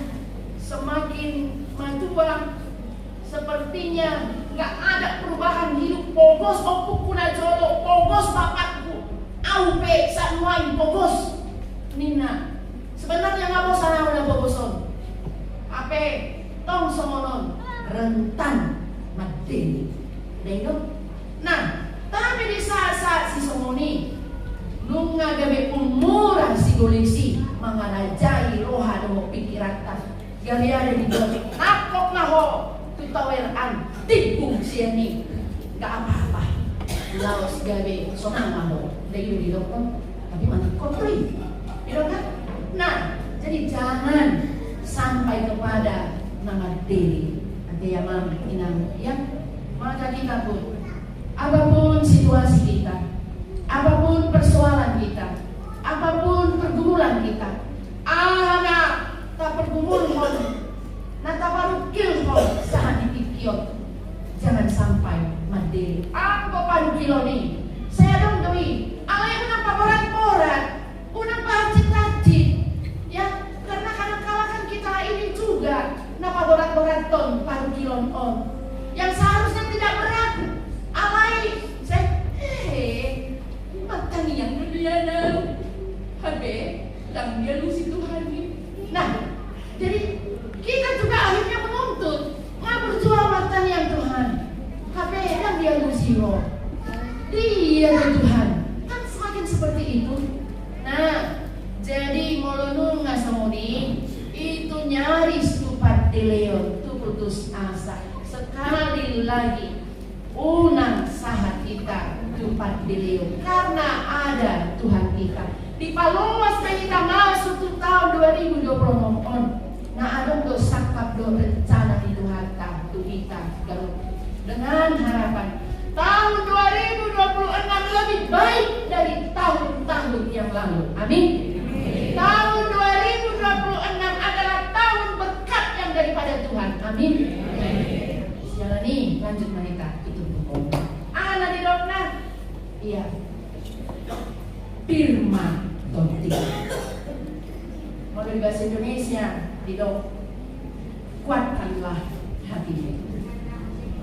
semakin matua sepertinya nggak ada perubahan hidup pogos opuk kuna jolo pogos bapakku aupe sanuai pogos Nina sebenarnya nggak bosan udah pogoson ape tong somonon rentan mati deno. Nah tapi di saat si somoni nunga gabe umurah si golisi manganajai roha domo pikiran tas gari ada di bawah nakok naho tutaweran tipung siani gak apa-apa laos gabe sonang naho dari di dokter tapi mana kopri, kan? Nah, jadi jangan sampai kepada nama diri. Nanti ya mam, inang, ya. Maka kita pun, apapun situasi kita, apapun persoalan kita, apapun pergumulan kita, anak tak pergumul pun, nata baru kill pun, saat dipikiot. Jangan sampai mandiri. Apa paru kilo ni? Saya dong doi. Alay unang paborat-borat, unang pahacit-hacit. Ya, karena kadang-kadang kan kita ini juga napaborat-borat ton paru kilon on. Yang seharusnya tidak berat. Alay, saya matang yang berliana. Habe, lang dia lusi Tuhan ni. Nah, jadi kita juga akhirnya menuntut berjuang matang yang Tuhan. Habe, lang dia lusi roh. Dia Tuhan. Kan semakin seperti itu. Nah, jadi molonun ngasamuni itu nyaris tupat dileo, tu putus asa. Sekali lagi unang sahat kita tupat dileo karena ada Tuhan kita. Di paluas na kita masuk tu tahun 2020 na anong do sakap do rencana di Tuhan tu kita dengan harapan tahun 2026 lebih baik dari tahun-tahun yang lalu. Amin. Tahun 2026 adalah tahun berkat yang daripada Tuhan. Amin. Jalani lanjut mereka itu hukum. Anak di dokna. Iya. Firman Tonti. Mau di bahasa Indonesia di dok. Kuatkanlah hatimu.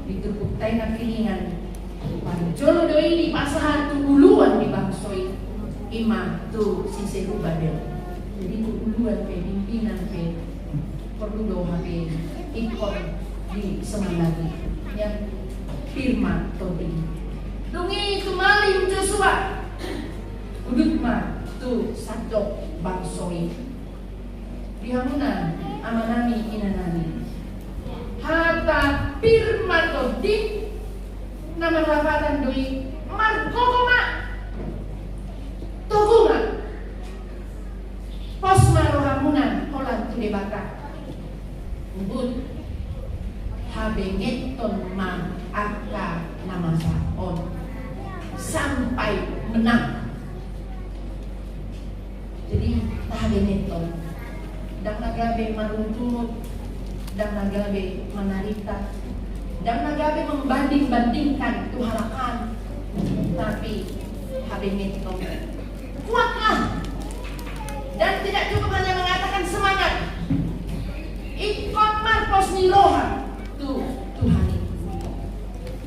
Ditupuk taina kilingan. Jolo doi di pasahan tu uluan di bangsoi ima tu sisi rubadel. Jadi tu uluan pe pimpinan pe perlu doa pe ikon di semangat yang firman tadi. Dungi tu malim Joshua. Udut ma tu sadok bangsoi. Dihamunan amanami inanami. Hata firman tadi nama rapatan doi markokoma toguma pos marohamunan holan tu debata ubud habengeton ma akka nama saon sampai menang. Jadi habengeton dan nagabe maruntunut dan nagabe manarita dan nagabe membanding-bandingkan tuharakan, tapi habis kuatlah dan tidak cukup hanya mengatakan semangat. Ikon marpos niroha tu Tuhan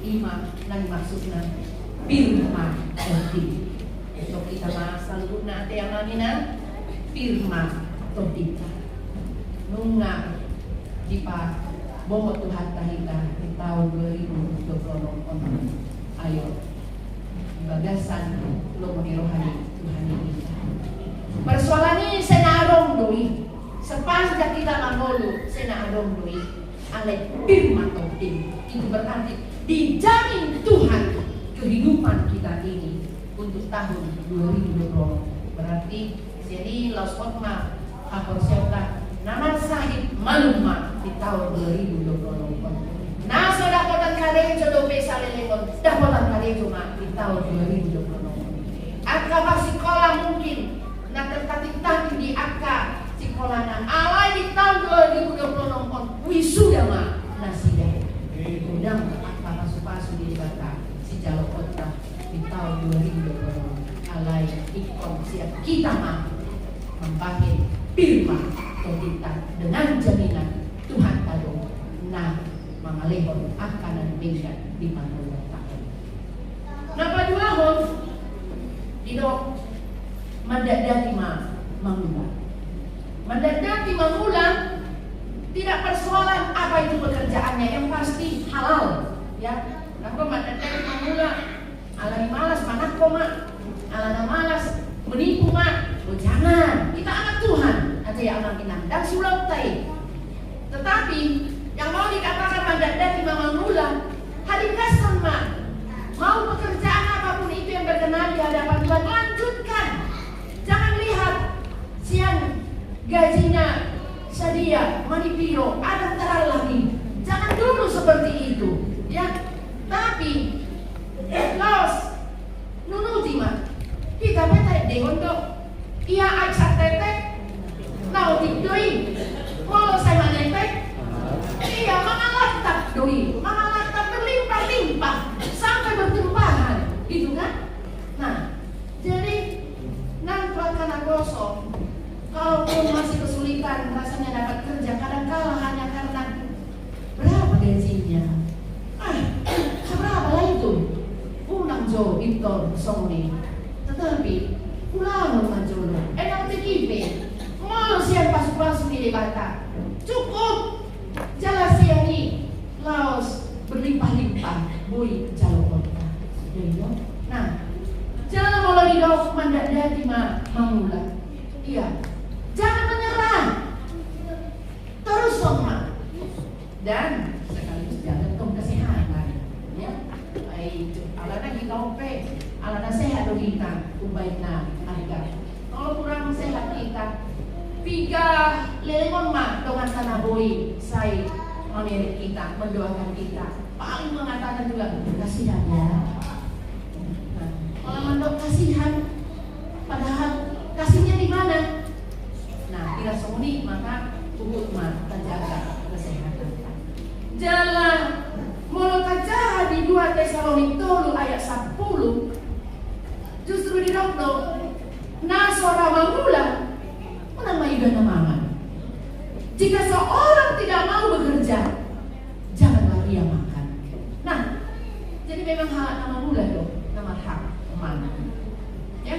ima dan maksudnya firman Todi. Untuk kita masa luna yang namina firman Todi. Nunga di pa bomo Tuhan tahita di tahun 2020. Ayo bagasan lo rohani Tuhan ini. Persoalan ini senarong doi. Sepanjang kita mangolo senarong doi. Ale firman Tuhan itu berarti dijamin Tuhan kehidupan kita ini untuk tahun 2020. Berarti jadi laos otma apor siapa nama sahib malumah di tahun 2020. Nah, sudah dapat karejo do pesa lelekon, dapat karejo mah di tahun 2020. Akka sekolah mungkin, nah tertatih di akka sekolah nan alai di tahun 2020 wisuda mah nasida. Undang akka pasu-pasu di bata si jalo kota di tahun 2020 alai ikon siap kita mah membagi firman kita dengan jaminan Tuhan tado nah mangalehon akan bingkat di mana tahun. Napa dua hon didok mandadati mangula. Mandadati mangula tidak persoalan apa itu pekerjaannya yang pasti halal ya. Napa mandadati mangula alani malas manak koma alana malas menipu mak. Oh jangan, kita anak Tuhan. Yang anak dan sulautai. Tetapi yang mau dikatakan mandat dari Mama Mula hadikasan mak mau pekerjaan apapun itu yang berkenan di hadapan Tuhan lanjutkan manipiro, ada teralami. Jangan dulu seperti itu, ya. Tapi laos nunuti mah kita petai dengan dok. Ia aisyah tetek, nau tikdoi, kalau saya menetek, ia mengalatap doi, mengalatap berlimpah-limpah sampai bertumpahan, gitu kan? Nah, jadi nampak karena gosong. Kalaupun masih kesulitan rasanya dapat kerja, kadang-kala hanya karena berapa gajinya? Seberapa lah itu? Unang jo itu songni. Tetapi pulang majolo. Enak tikipe. Mau siap pas-pas di bata. Cukup. Jalan siani laos berlimpah-limpah. Boy jalo kota. Nah, jangan mau lagi dok mandada di mangula. Iya. Jangan menyerah. Terus somat. Dan sekaligus jaga kesehatan. Ya. Alana kita ope, alana sehat dong kita, ubaikna harga. Kalau kurang sehat kita, tiga lelemon mak dengan tanah boi, saya memirik kita, mendoakan kita, paling mengatakan juga kasihan ya. Nah, kalau mandok kasihan, padahal kasihnya di mana? Nah, tidak semuni maka ukut mak terjaga kesehatan. Jalan mulut kaca di 2 Tesalonik 3 ayat 10 justru di dokter nasora mangula menamai dana mangan. Jika seorang tidak mau bekerja, janganlah ia makan. Nah, jadi memang hak nama mula dong, nama hak mana? Ya,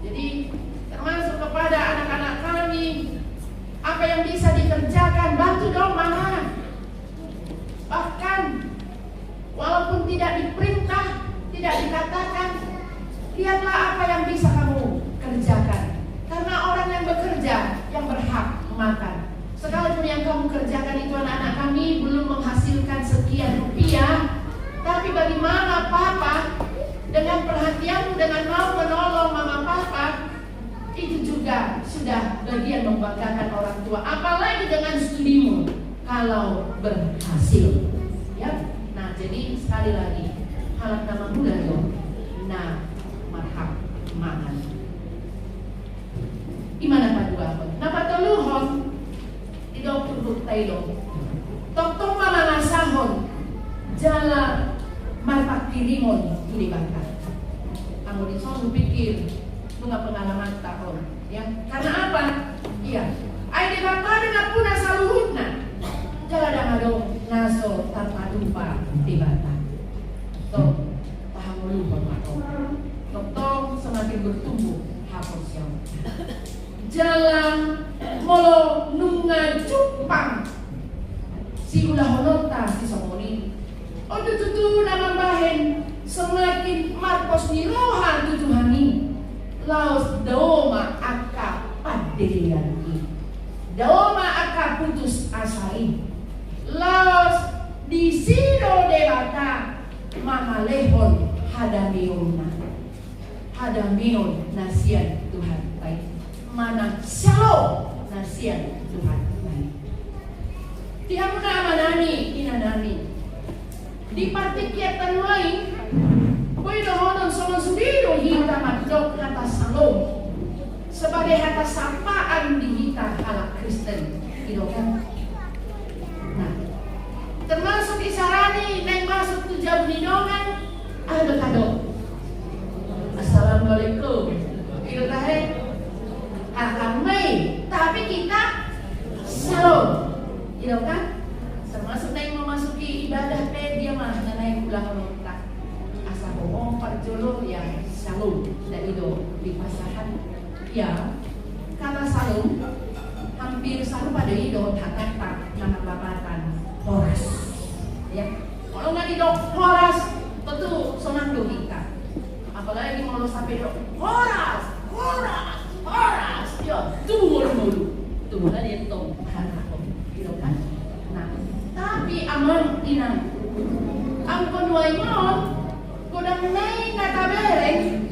jadi termasuk kepada anak-anak kami, apa yang bisa dikerjakan bantu dong mana. Bahkan walaupun tidak diperintah, tidak dikatakan, lihatlah apa yang bisa kamu kerjakan. Karena orang yang bekerja yang berhak makan. Sekalipun yang kamu kerjakan itu anak-anak kami belum menghasilkan sekian rupiah, tapi bagaimana papa dengan perhatianmu, dengan mau menolong mama papa, itu juga sudah bagian membanggakan orang tua. Apalagi dengan studimu kalau berhasil, ya. Nah, jadi sekali lagi halak nama muda dong. Nah, marhab makan. Gimana Pak Dua? Napa toluhon idok turut tayo. Toktok mama nasahon jala marpak tirimon ini bangka. Kamu disonu pikir bunga pengalaman tahun, ya. Karena apa? Iya. Aide bapak dengan puna saluhutna. Jala dong naso tanpa lupa di bata. Tok paham lupa mako. Tok semakin bertumbuh hapus yang. Jalan molo nunga cupang si ulah honota si somoni. Odo tutu nama bahen semakin marpos nirohan tujuhani. Laos daoma aka padelianki. Daoma aka putus asai. Laos di sido dewata mahalehon hadamiona. Hadamion nasian Tuhan baik. Mana shalom nasian Tuhan baik. Tihamuna manani inanani. Di partikiatan lain boy dohonon sama sudido hita madok kata salom sebagai kata sapaan di hita ala Kristen gitu kan. Nah, termasuk isarani naik masuk tujuan nidongan ada kado assalamualaikum gitu tahe akamai tapi kita salom gitu kan. Termasuk naik memasuki ibadah dia mah naik ulang lontak asa bohong parjolo yang salom dan itu di pasahan ya kata salom hampir sama pada itu tak nama babatan horas ya. Kalau nggak didok horas tentu sonang do kita apalagi kalau sampai dok horas ya tumur tumur dia tong hanakom gitu kan. Nah, tapi aman inang ang konway mo kudang may nakabereng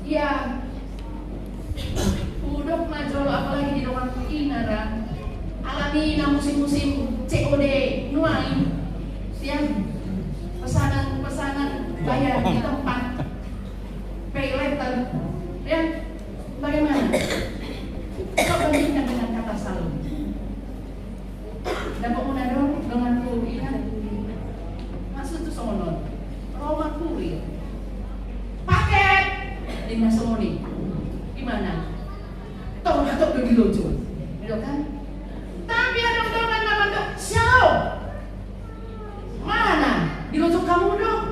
ya udok majolo apalagi di ruang inara alami na musim-musim COD nuai siang pesanan bayar di tempat pay letter ya, bagaimana? Kau bandingkan dengan kata salon. Dapat menadong dengan kuliah maksud itu songon Roma kurir paket di Masomoni gimana? Tolong atau udah dilucu gitu kan? Tapi ada dongan nama dok Shalom mana? Dilucu kamu dong?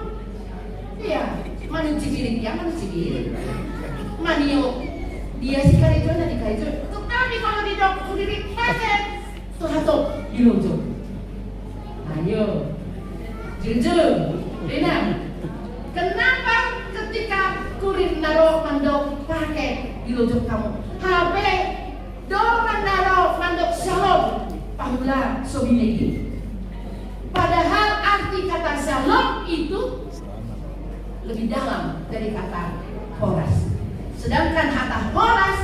Iya mana cibirik ya, mana cibirik manio dia si karijo dan dikarijo tapi kalau di dok kurir paket tuh atau dilucu ayo jujur Rina, kenapa ketika kurir naro mandok pakai di lojok kamu HP dongan naro mandok Shalom pahula sobinegi padahal arti kata Shalom itu lebih dalam dari kata horas, sedangkan kata horas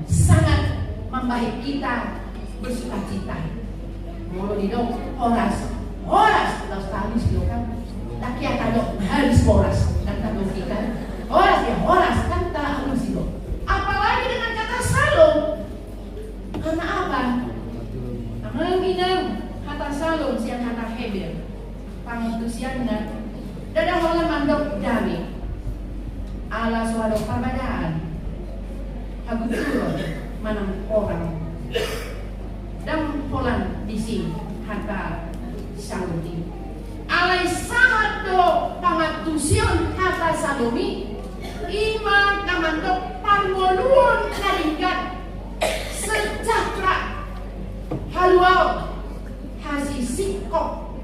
sangat membaik kita bersuka cita mulu di dong horas kita sekali sih kan tak kaya tadok harus horas dan tadok kita horas kan tak harus itu apalagi dengan kata Shalom karena apa? Mengingat kata Shalom siang kata Hebel pangutusiannya dadah orang mandok dami ala suara perbedaan hagutur manang orang dan polan di sini kata Shalom alai sangat do pangatusion kata Salomi iman kamandok parwoluon karingkat sejahtera haluau hasil sikop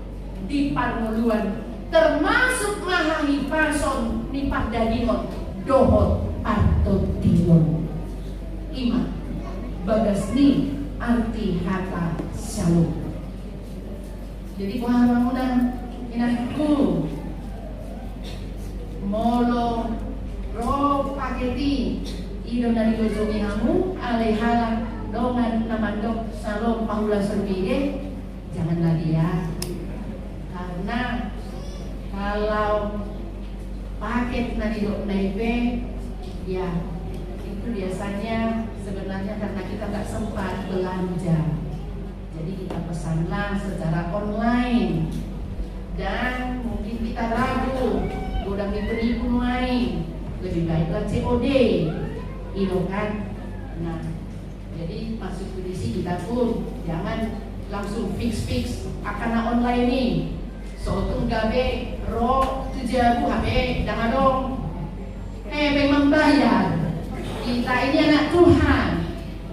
di parwoluan termasuk mahahi pason ni pardadimon dohot artot dimon iman bagas ni arti kata Shalom. Jadi kuharang inanku molo ro paketi ido dari dojong kamu alehala dongan namandok Shalom pahula serbide jangan lagi ya karena kalau paket nadi dok naipe ya itu biasanya sebenarnya karena kita nggak sempat belanja jadi kita pesanlah secara online dan mungkin kita ragu udah nipu-nipu main lebih baiklah COD itu kan. Nah jadi masuk kondisi kita pun jangan langsung fix akan online nih sotung gabe ro 7.000 HP jangan dong memang bayar kita ini anak Tuhan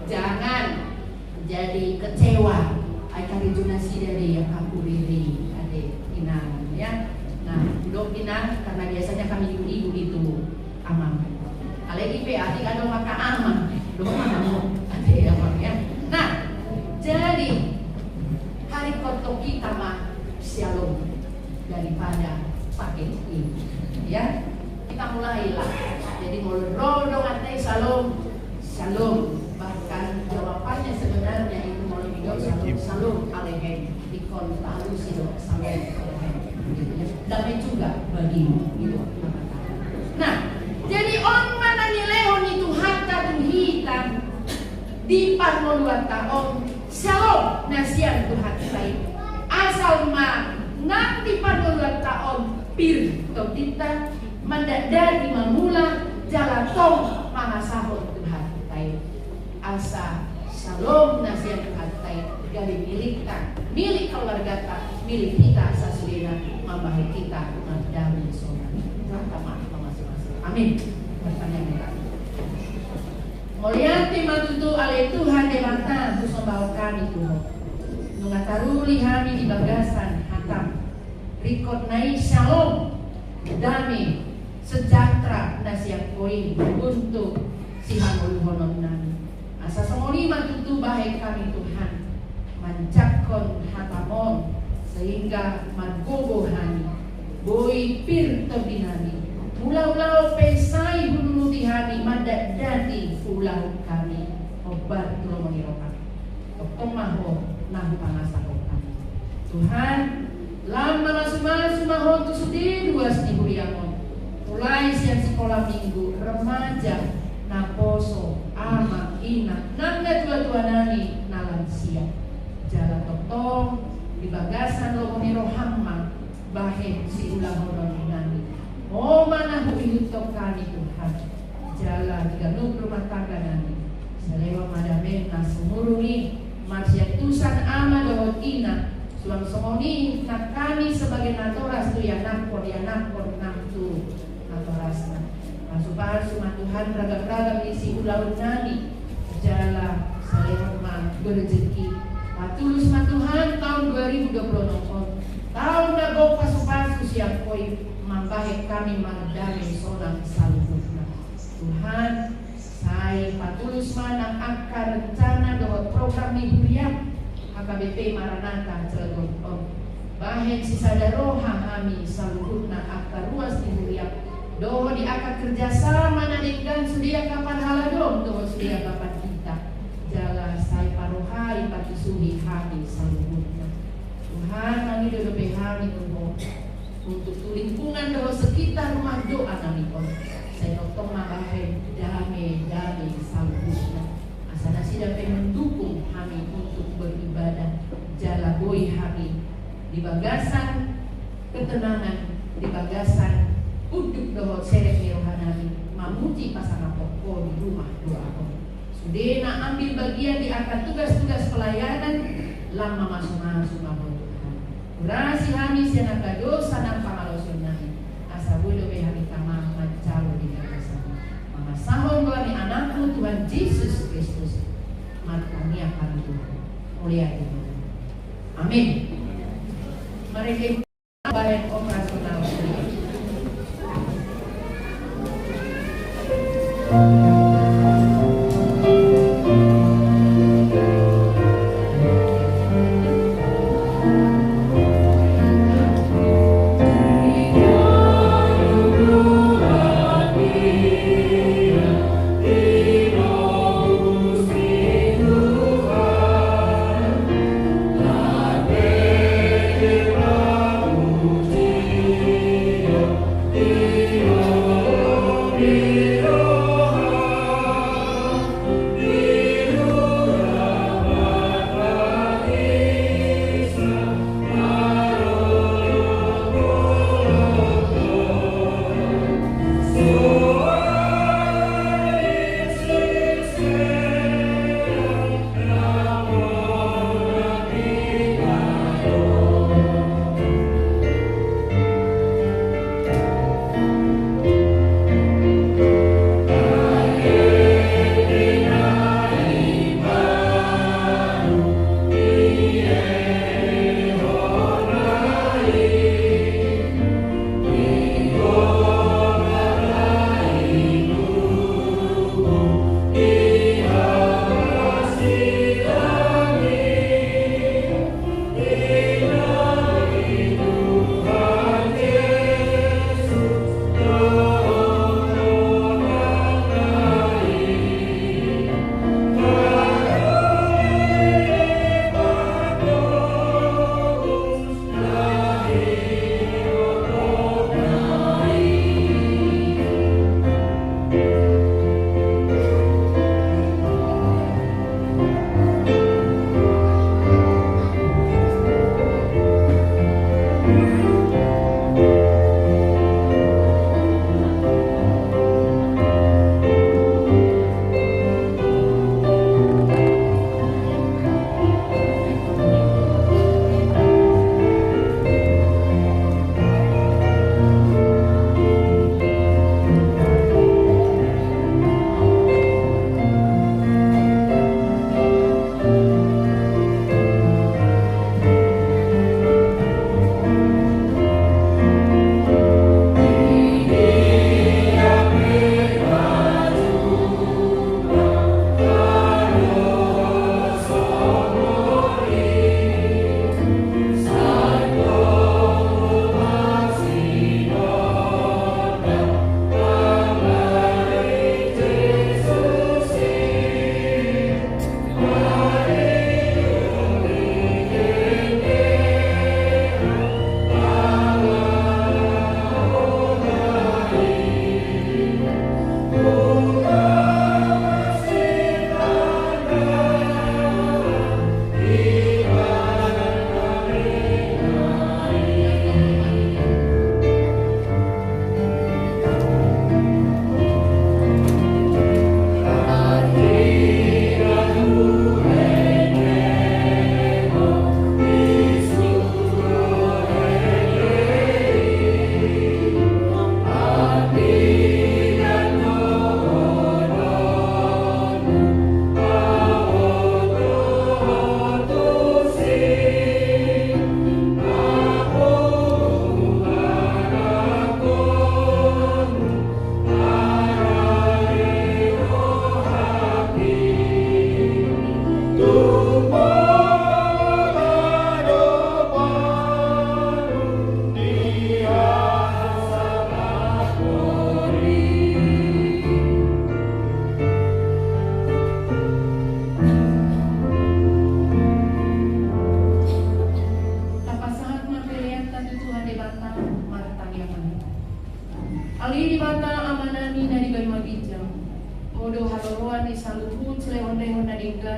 jangan jadi kecewa aikari junasi dari yang aku beri adik inang ya. Nah dok inang karena biasanya kami ibu-ibu itu aman alegi pe adik ada maka aman dok mana adik aman ya. Nah jadi hari kotok kita mah Shalom daripada pakai ini ya kita mulailah jadi mulai dong adik Shalom bahkan jawabannya sebenarnya itu mau lebih Shalom alehem dikon tahu sih dok Shalom alehem damai juga bagimu gitu. Nah jadi on mana nilehon itu harta hitam di parmo 2 tahun Shalom nasian Tuhan baik asal mah nanti parmo 2 tahun pir todita mandadari mamula jalan tong mangasahon Tuhan baik asa Shalom nasihat Tuhan baik dari milik keluarga kita milik kita sasulina membahagia kita madami soal rahmat masing-masing amin. Pertanyaan Molianti matutu ale Tuhan demata terus membawa kami Tuhan mengataruli kami di bagasan hatam rikot naik Shalom damai sejahtera nasihat koin untuk si hamuluhonon nami asa semoni matutu bahai kami Tuhan mancakon hatamon sehingga mangobohani boi pir terdinami ulau-ulau pesai bunuh tihani madat dati ulau kami obat tulung mengirokan Tomaho nahu pangasakokan. Tuhan, lama masuk mahon tu sudi 2 minggu mulai siang sekolah minggu, remaja, naposo, ama, ina, nangga tua-tua nani, nalansia. Jalan totong, di bagasan lomoni rohamma, bahen si ulang horoni nani. Oh mana hu ilutok kani Tuhan. Jalan ganung rumah tangga nani. Selewa madamen na semurungi, marsiatusan ama dohot ina. Suam somoni nak kami sebagai natoras tu ya nakor namtu natorasna. Masupahan suma Tuhan ragam-ragam isi ulau nani. Jala salewa berrezeki. Patulus ma Tuhan tahun 2020. Tahun nagok pasu-pasu siang koi mambahe kami mangdame sonang saluhutna. Tuhan, saya patulus mana akar rencana doa program hiburiah HKBP Maranatha Cilegon On. Bahen sisa daroha kami saluhutna akar ruas hiburiah. Doa di akar kerjasama nadingkan sudia kapan haladom doa sudia kapan kita. Jala saya parohai patisuhi kami saluhutna. Tuhan kami doa behani untuk lingkungan doa sekitar rumah doa kami on. Saya totong mabahen damai saluhutna. Asana sida mendukung kami untuk beribadah. Jala boy kami di bagasan ketenangan, di bagasan uduk doa serek rohanami, mamuji pasangan pokok di rumah doa on. Sudena ambil bagian di akan tugas-tugas pelayanan lama masuk-masuk mahon Tuhan. Kurasi kami siang dosa dan pangalosun nami. Asa bodoh behari kama mancalo di kasa. Mama sahon kami anakmu Tuhan Yesus Kristus. Matani akan Tuhan. Mulia Tuhan. Amin. Mari kita bahan operasional. Amen.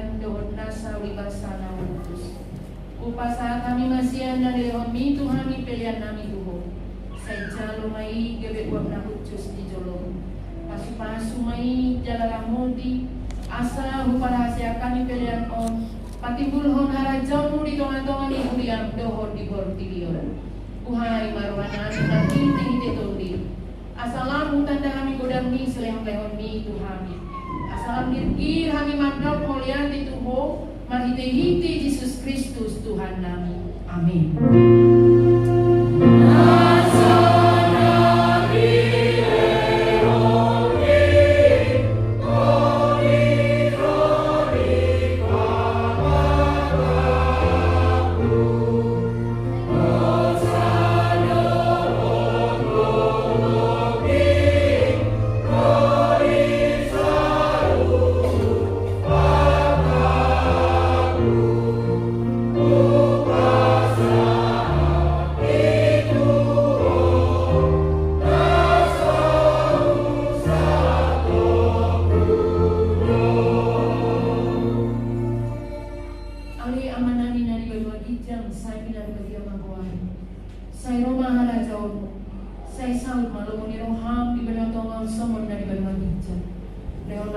pilihan dohon nasa wibasana utus. Upasa kami masian na lehon mi Tuhan mi pilihan nami Tuhan. Say jalo mai gebe uap na kucus di jolo. Pasu-pasu mai jala ramudi asa huparahasya kami pilihan on. Patimbulhon harajaw mo di tongan-tongan ni Huliam dohon di Bortilion. Uhay marwanan na hinti-hinti tundi. Asalam tanda kami godang ni selehon-lehon mi Tuhami. Asalam dirgir kami mandap mulia di tubuh marhiti-hiti Yesus Kristus Tuhan nami. Amin.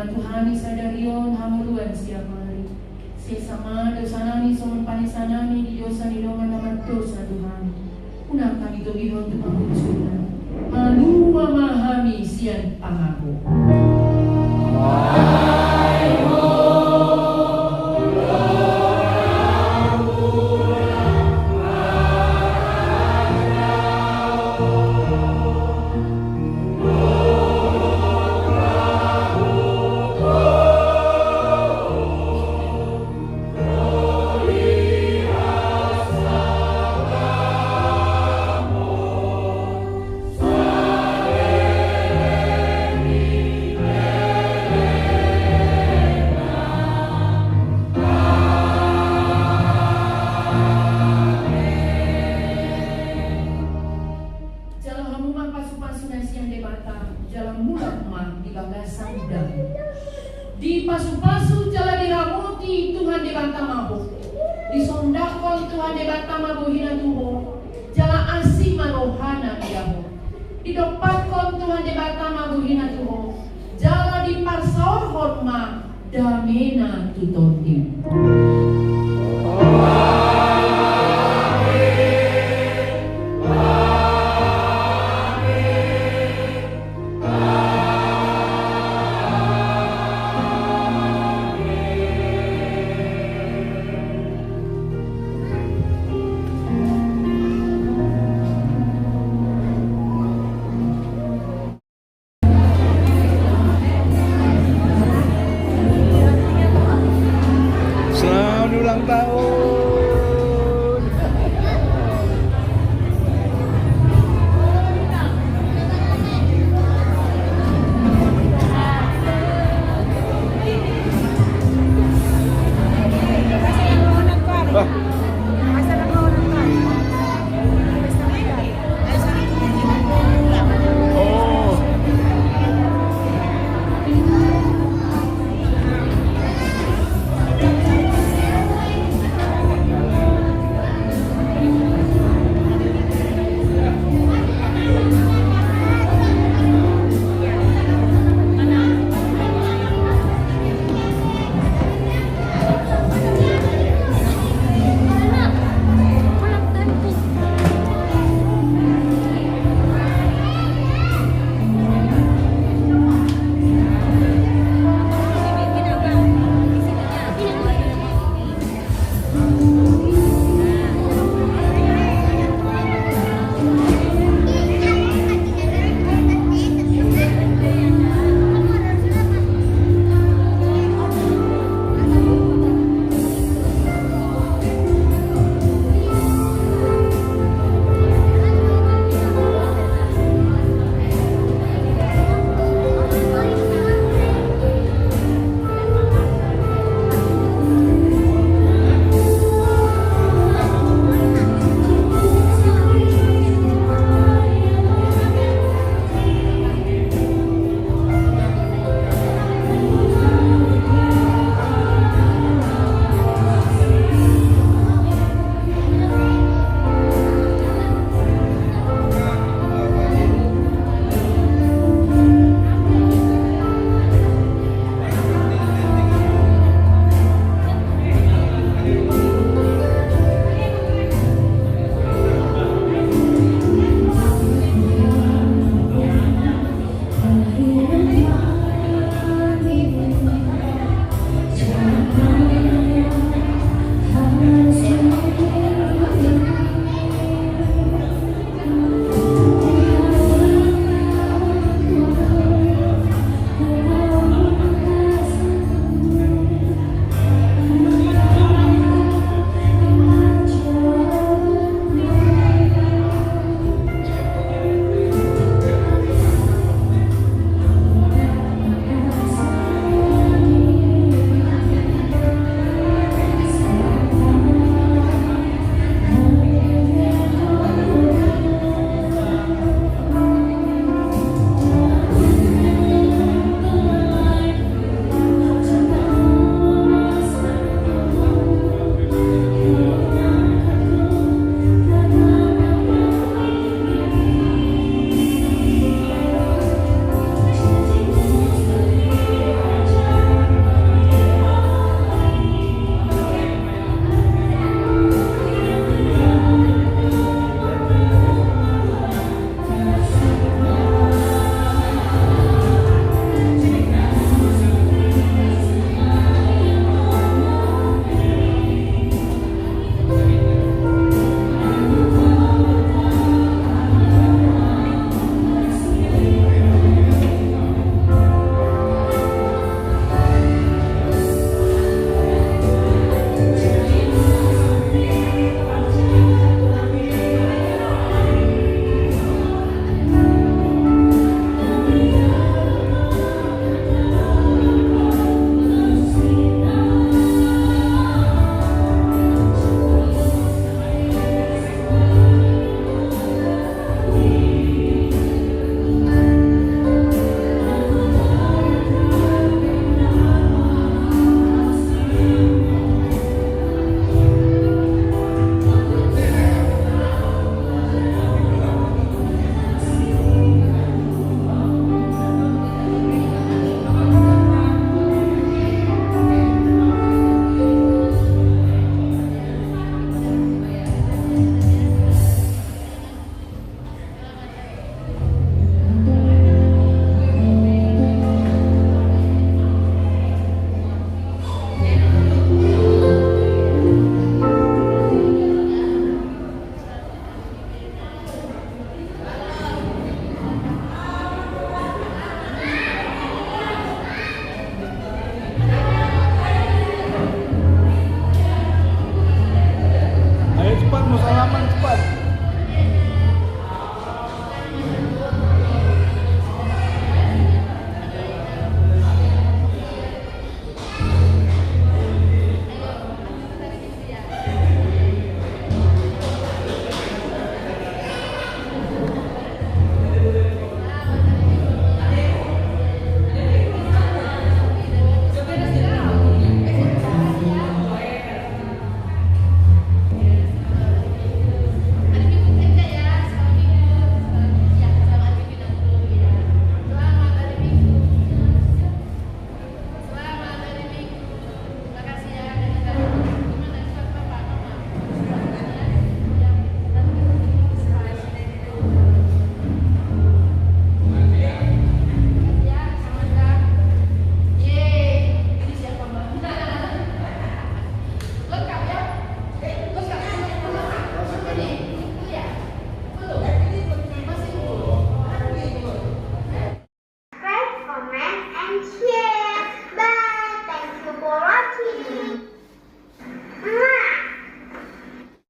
Tuhani sadarion hamuluan siap hari. Sesama dosanani somon panisanani di dosa ni dongan amat dosa Tuhan. Unang kami tugihon tu pangkusunan. Malu memahami sian pangaku. Di pasu-pasu jala diramuti Tuhan di bantah mabuk. Disondakon Tuhan di bantah mabuk hina tuho. Jala asih marohana diaho. Didopatkan Tuhan di bantah mabuk hina tuho. Jala di parsaor horma damena tutontim.